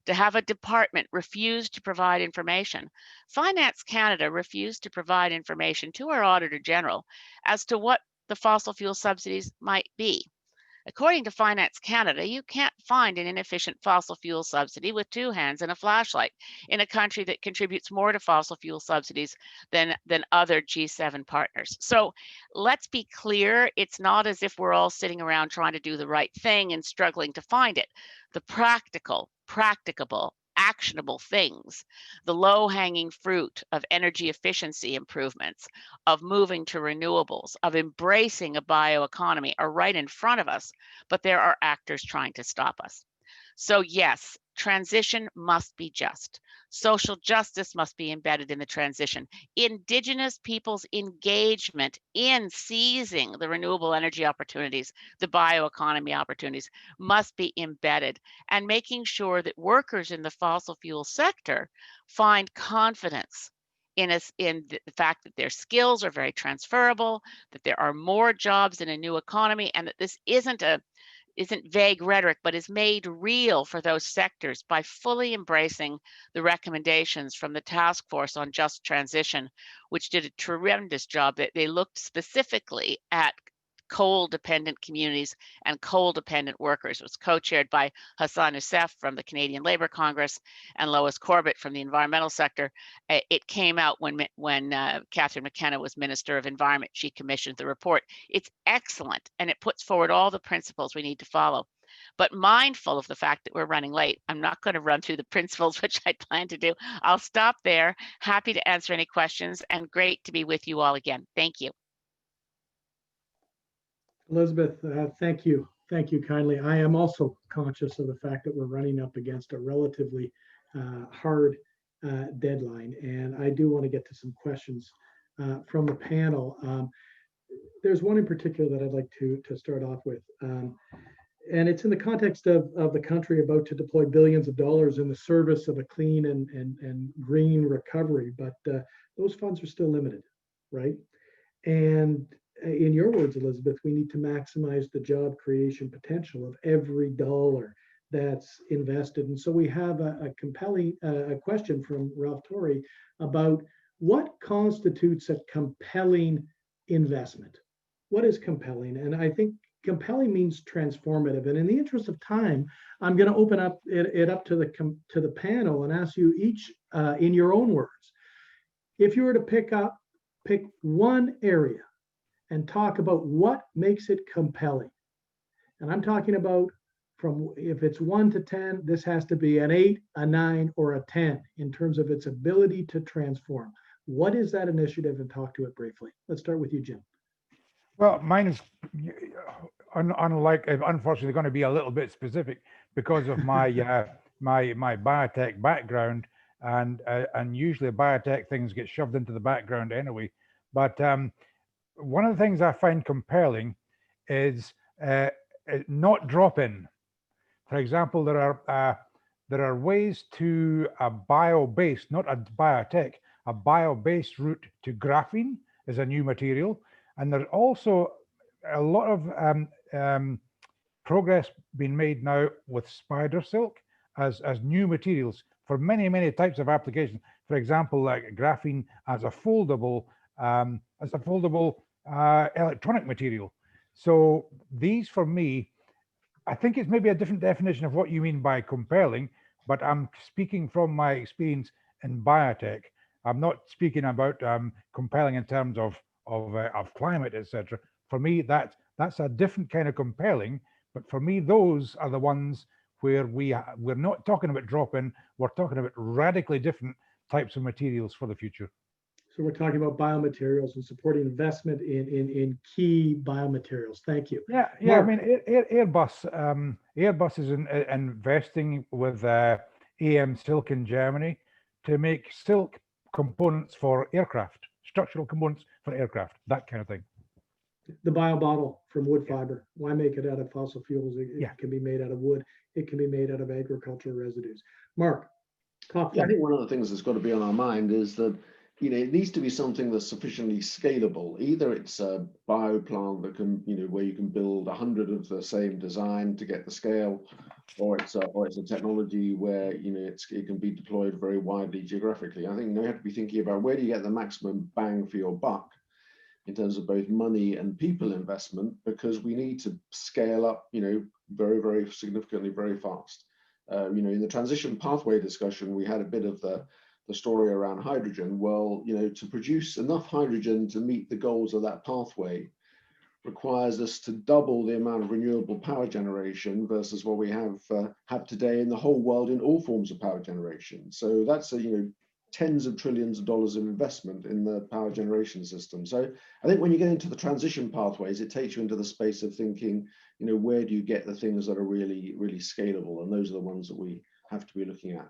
to have a department refuse to provide information. Finance Canada refused to provide information to our Auditor General as to what the fossil fuel subsidies might be. According to Finance Canada, you can't find an inefficient fossil fuel subsidy with two hands and a flashlight in a country that contributes more to fossil fuel subsidies than other G7 partners. So let's be clear, it's not as if we're all sitting around trying to do the right thing and struggling to find it. The practicable, actionable things, the low-hanging fruit of energy efficiency improvements, of moving to renewables, of embracing a bioeconomy are right in front of us, but there are actors trying to stop us. So yes, transition must be just. Social justice must be embedded in the transition. Indigenous peoples' engagement in seizing the renewable energy opportunities, the bioeconomy opportunities, must be embedded, and making sure that workers in the fossil fuel sector find confidence in the fact that their skills are very transferable, that there are more jobs in a new economy, and that this isn't vague rhetoric, but is made real for those sectors by fully embracing the recommendations from the Task Force on Just Transition, which did a tremendous job. They looked specifically at coal-dependent communities and coal-dependent workers. It was co-chaired by Hassan Youssef from the Canadian Labour Congress and Lois Corbett from the environmental sector. It came out when Catherine McKenna was Minister of Environment. She commissioned the report. It's excellent, and it puts forward all the principles we need to follow. but mindful of the fact that we're running late. I'm not going to run through the principles, which I plan to do. I'll stop there. Happy to answer any questions, and great to be with you all again. Thank you. Elizabeth, thank you. Thank you kindly. I am also conscious of the fact that we're running up against a relatively hard deadline, and I do want to get to some questions from the panel. There's one in particular that I'd like to start off with, and it's in the context of the country about to deploy billions of dollars in the service of a clean and green recovery, but those funds are still limited, right? And in your words, Elizabeth, we need to maximize the job creation potential of every dollar that's invested. And so we have a compelling question from Ralph Torrey about what constitutes a compelling investment. What is compelling? And I think compelling means transformative. And in the interest of time, I'm going to open up it up to the panel and ask you each in your own words, if you were to pick one area and talk about what makes it compelling. And I'm talking about from, if it's 1 to 10, this has to be an 8, a 9, or a 10 in terms of its ability to transform. What is that initiative, and talk to it briefly. Let's start with you, Jim. Well, mine is unfortunately going to be a little bit specific because of my my biotech background, and usually biotech things get shoved into the background anyway. But one of the things I find compelling is not drop-in. For example, there are ways to a bio-based, not a biotech, a bio-based route to graphene as a new material. And there's also a lot of progress being made now with spider silk as new materials for many, many types of applications. For example, like graphene as a foldable electronic material. So these, for me, I think it's maybe a different definition of what you mean by compelling, but I'm speaking from my experience in biotech. I'm not speaking about compelling in terms of climate, etc. For me, that's a different kind of compelling. But for me, those are the ones where we're not talking about drop-in. We're talking about radically different types of materials for the future. So we're talking about biomaterials and supporting investment in key biomaterials. Thank you. Yeah. Mark. I mean, Airbus is investing with AM Silk in Germany to make silk components for aircraft, structural components for aircraft, that kind of thing. The bio bottle from wood fiber. Why make it out of fossil fuels? It can be made out of wood. It can be made out of agricultural residues. Mark, top I think one of the things that's got to be on our mind is that, it needs to be something that's sufficiently scalable. Either it's a bio plant that can, where you can build 100 of the same design to get the scale, or it's a technology where it can be deployed very widely geographically. I think you have to be thinking about where do you get the maximum bang for your buck in terms of both money and people investment, because we need to scale up, very, very significantly, very fast. In the transition pathway discussion, we had a bit of the story around hydrogen. Well, to produce enough hydrogen to meet the goals of that pathway requires us to double the amount of renewable power generation versus what we have today in the whole world in all forms of power generation. So that's tens of trillions of dollars of investment in the power generation system. So I think when you get into the transition pathways, it takes you into the space of thinking, where do you get the things that are really, really scalable? And those are the ones that we have to be looking at.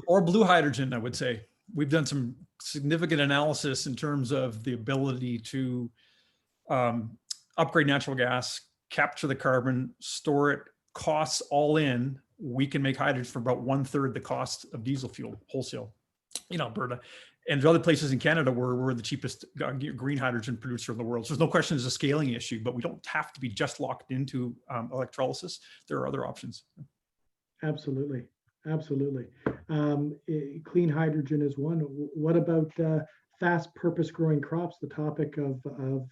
Or blue hydrogen, I would say. We've done some significant analysis in terms of the ability to upgrade natural gas, capture the carbon, store it, costs all in. We can make hydrogen for about 1/3 the cost of diesel fuel wholesale in Alberta. And there are other places in Canada where we're the cheapest green hydrogen producer in the world. So there's no question it's a scaling issue, but we don't have to be just locked into electrolysis. There are other options. Absolutely. Absolutely. Clean hydrogen is one. What about fast purpose growing crops? The topic of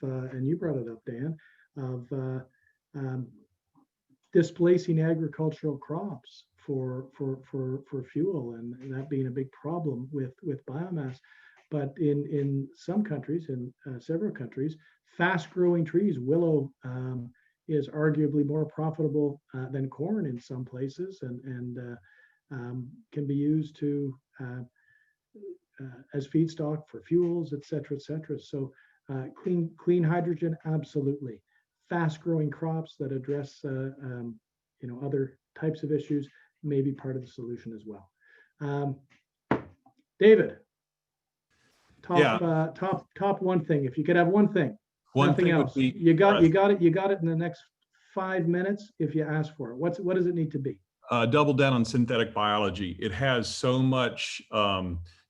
and you brought it up, Dan, of displacing agricultural crops for fuel, and that being a big problem with biomass. But in some countries, in several countries, fast growing trees, willow is arguably more profitable than corn in some places, and can be used to as feedstock for fuels, et cetera, et cetera. So clean hydrogen, absolutely. Fast-growing crops that address other types of issues may be part of the solution as well. David, top one thing. If you could have one thing, nothing else. You got it in the next 5 minutes if you ask for it. What does it need to be? Double down on synthetic biology. It has so much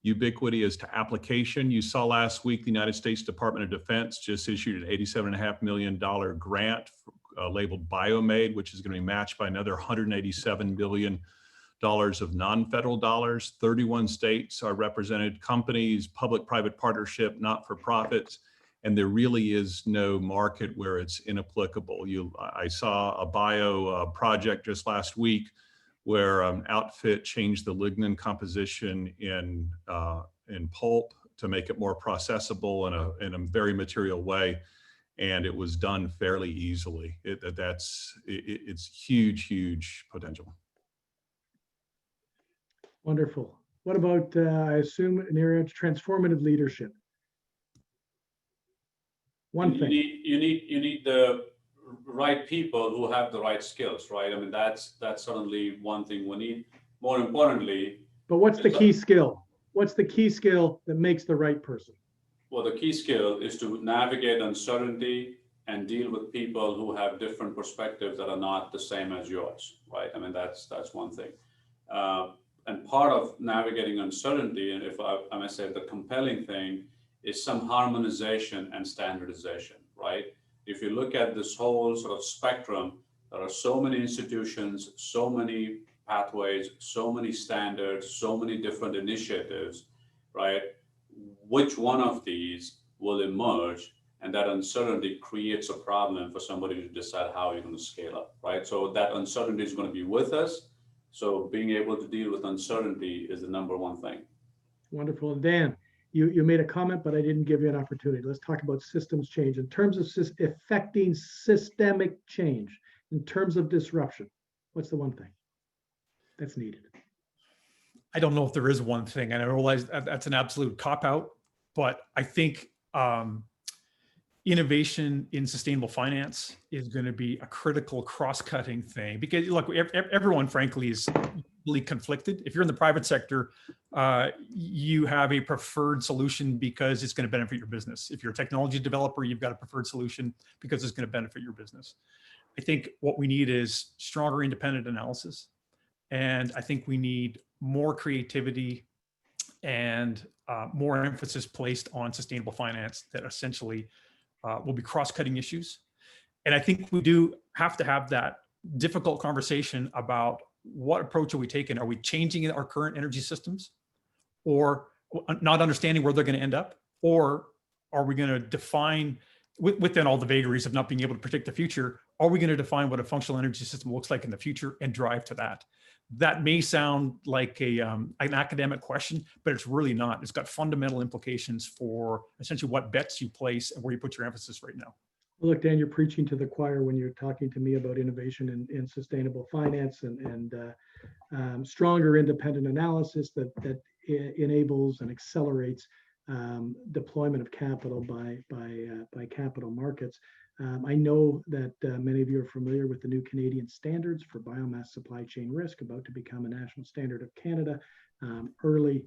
ubiquity as to application. You saw last week the United States Department of Defense just issued an $87.5 million grant labeled BioMade, which is going to be matched by another $187 billion of non-federal dollars. 31 states are represented, companies, public-private partnership, not-for-profits, and there really is no market where it's inapplicable. I saw a bio project just last week where outfit changed the lignin composition in pulp to make it more processable in a very material way, and it was done fairly easily. It's huge potential. Wonderful. What about, I assume, Neeraj, transformative leadership? One thing. You need the right people who have the right skills, right? I mean, that's certainly one thing we need. More importantly. But what's the key skill? What's the key skill that makes the right person? Well, the key skill is to navigate uncertainty and deal with people who have different perspectives that are not the same as yours, right? I mean, that's one thing. And part of navigating uncertainty, and if I may say the compelling thing, is some harmonization and standardization, right? If you look at this whole sort of spectrum, there are so many institutions, so many pathways, so many standards, so many different initiatives, right? Which one of these will emerge? And that uncertainty creates a problem for somebody to decide how you're going to scale up, right? So that uncertainty is going to be with us. So being able to deal with uncertainty is the number one thing. Wonderful. Dan, you made a comment, but I didn't give you an opportunity. Let's talk about systems change. In terms of affecting systemic change, in terms of disruption, what's the one thing that's needed? I don't know if there is one thing, and I realize that's an absolute cop-out, but I think innovation in sustainable finance is going to be a critical cross-cutting thing, because look, everyone frankly is really conflicted. If you're in the private sector, you have a preferred solution because it's going to benefit your business. If you're a technology developer, you've got a preferred solution because it's going to benefit your business. I think what we need is stronger independent analysis. And I think we need more creativity and more emphasis placed on sustainable finance that essentially will be cross-cutting issues. And I think we do have to have that difficult conversation about what approach are we taking? Are we changing our current energy systems, or not understanding where they're going to end up? Or are we going to define, within all the vagaries of not being able to predict the future, are we going to define what a functional energy system looks like in the future and drive to that? That may sound like an academic question, but it's really not. It's got fundamental implications for essentially what bets you place and where you put your emphasis right now. Well, look, Dan, you're preaching to the choir when you're talking to me about innovation in sustainable finance and stronger independent analysis that enables and accelerates deployment of capital by capital markets. I know that many of you are familiar with the new Canadian standards for biomass supply chain risk, about to become a national standard of Canada early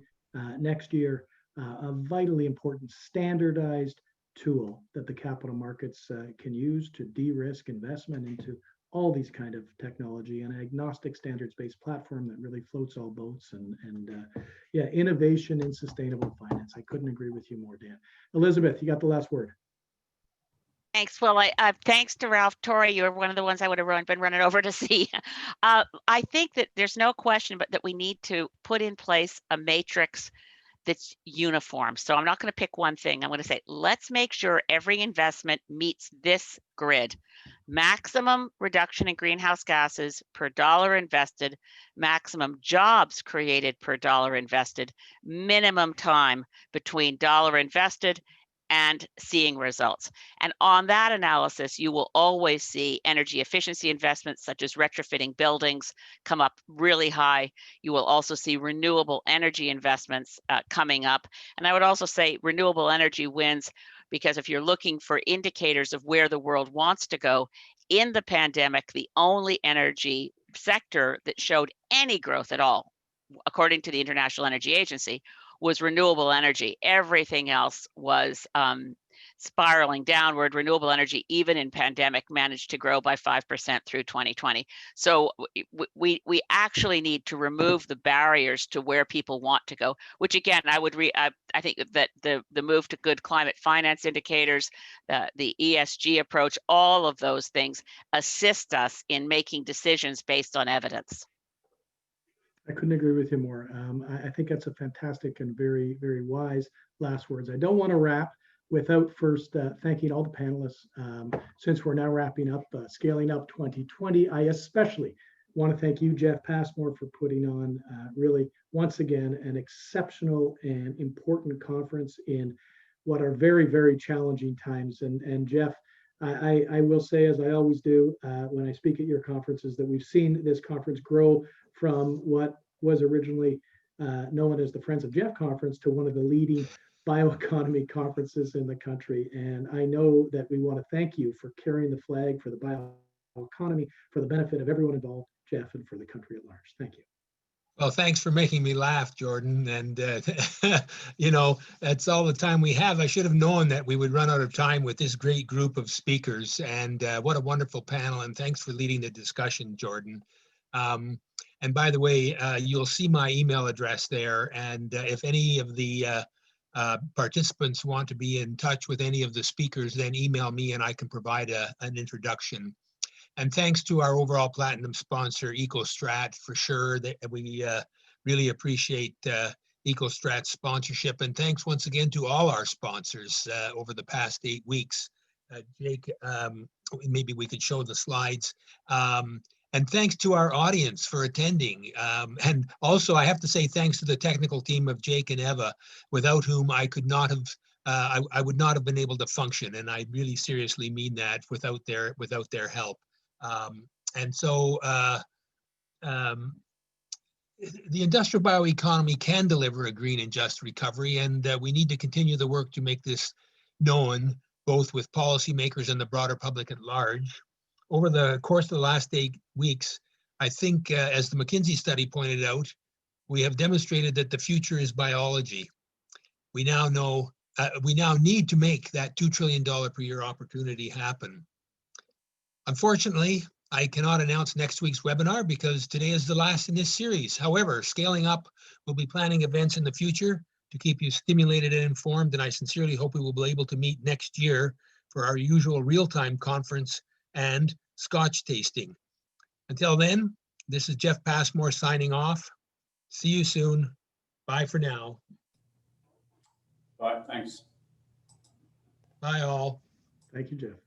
next year. A vitally important standardized tool that the capital markets can use to de-risk investment into all these kind of technology, and an agnostic standards-based platform that really floats all boats, and yeah, innovation in sustainable finance. I couldn't agree with you more, Dan. Elizabeth, you got the last word. Thanks. Well, thanks to Ralph Torrey, you're one of the ones I would have been running over to see. I think that there's no question but that we need to put in place a matrix that's uniform. So I'm not going to pick one thing. I'm going to say, let's make sure every investment meets this grid. Maximum reduction in greenhouse gases per dollar invested, maximum jobs created per dollar invested, minimum time between dollar invested and seeing results. And on that analysis, you will always see energy efficiency investments such as retrofitting buildings come up really high. You will also see renewable energy investments coming up. And I would also say renewable energy wins because if you're looking for indicators of where the world wants to go, in the pandemic, the only energy sector that showed any growth at all, according to the International Energy Agency, was renewable energy. Everything else was spiraling downward. Renewable energy, even in pandemic, managed to grow by 5% through 2020. So we actually need to remove the barriers to where people want to go, which again, I think that the move to good climate finance indicators, the ESG approach, all of those things assist us in making decisions based on evidence. I couldn't agree with you more. I think that's a fantastic and very, very wise last words. I don't want to wrap without first thanking all the panelists. Since we're now wrapping up Scaling Up 2020, I especially want to thank you, Jeff Passmore, for putting on really, once again, an exceptional and important conference in what are very, very challenging times. And Jeff, I will say, as I always do when I speak at your conferences, that we've seen this conference grow from what was originally known as the Friends of Jeff Conference to one of the leading bioeconomy conferences in the country. And I know that we want to thank you for carrying the flag for the bioeconomy for the benefit of everyone involved, Jeff, and for the country at large. Thank you. Well, thanks for making me laugh, Jordan. And, you know, that's all the time we have. I should have known that we would run out of time with this great group of speakers. And what a wonderful panel. And thanks for leading the discussion, Jordan. And by the way, you'll see my email address there. And if any of the participants want to be in touch with any of the speakers, then email me and I can provide an introduction. And thanks to our overall platinum sponsor, EcoStrat, for sure, that we really appreciate EcoStrat's sponsorship. And thanks once again to all our sponsors over the past 8 weeks. Jake, maybe we could show the slides. And thanks to our audience for attending. And also, I have to say thanks to the technical team of Jake and Eva, without whom I could not have, I would not have been able to function. And I really seriously mean that, without their help. And so the industrial bioeconomy can deliver a green and just recovery, and we need to continue the work to make this known, both with policymakers and the broader public at large. Over the course of the last 8 weeks, I think, as the McKinsey study pointed out, we have demonstrated that the future is biology. We now know, we now need to make that $2 trillion per year opportunity happen. Unfortunately, I cannot announce next week's webinar because today is the last in this series. However, Scaling Up will be planning events in the future to keep you stimulated and informed, and I sincerely hope we will be able to meet next year for our usual real-time conference and Scotch tasting. Until then, this is Jeff Passmore signing off. See you soon. Bye for now. Bye, thanks. Bye all. Thank you, Jeff.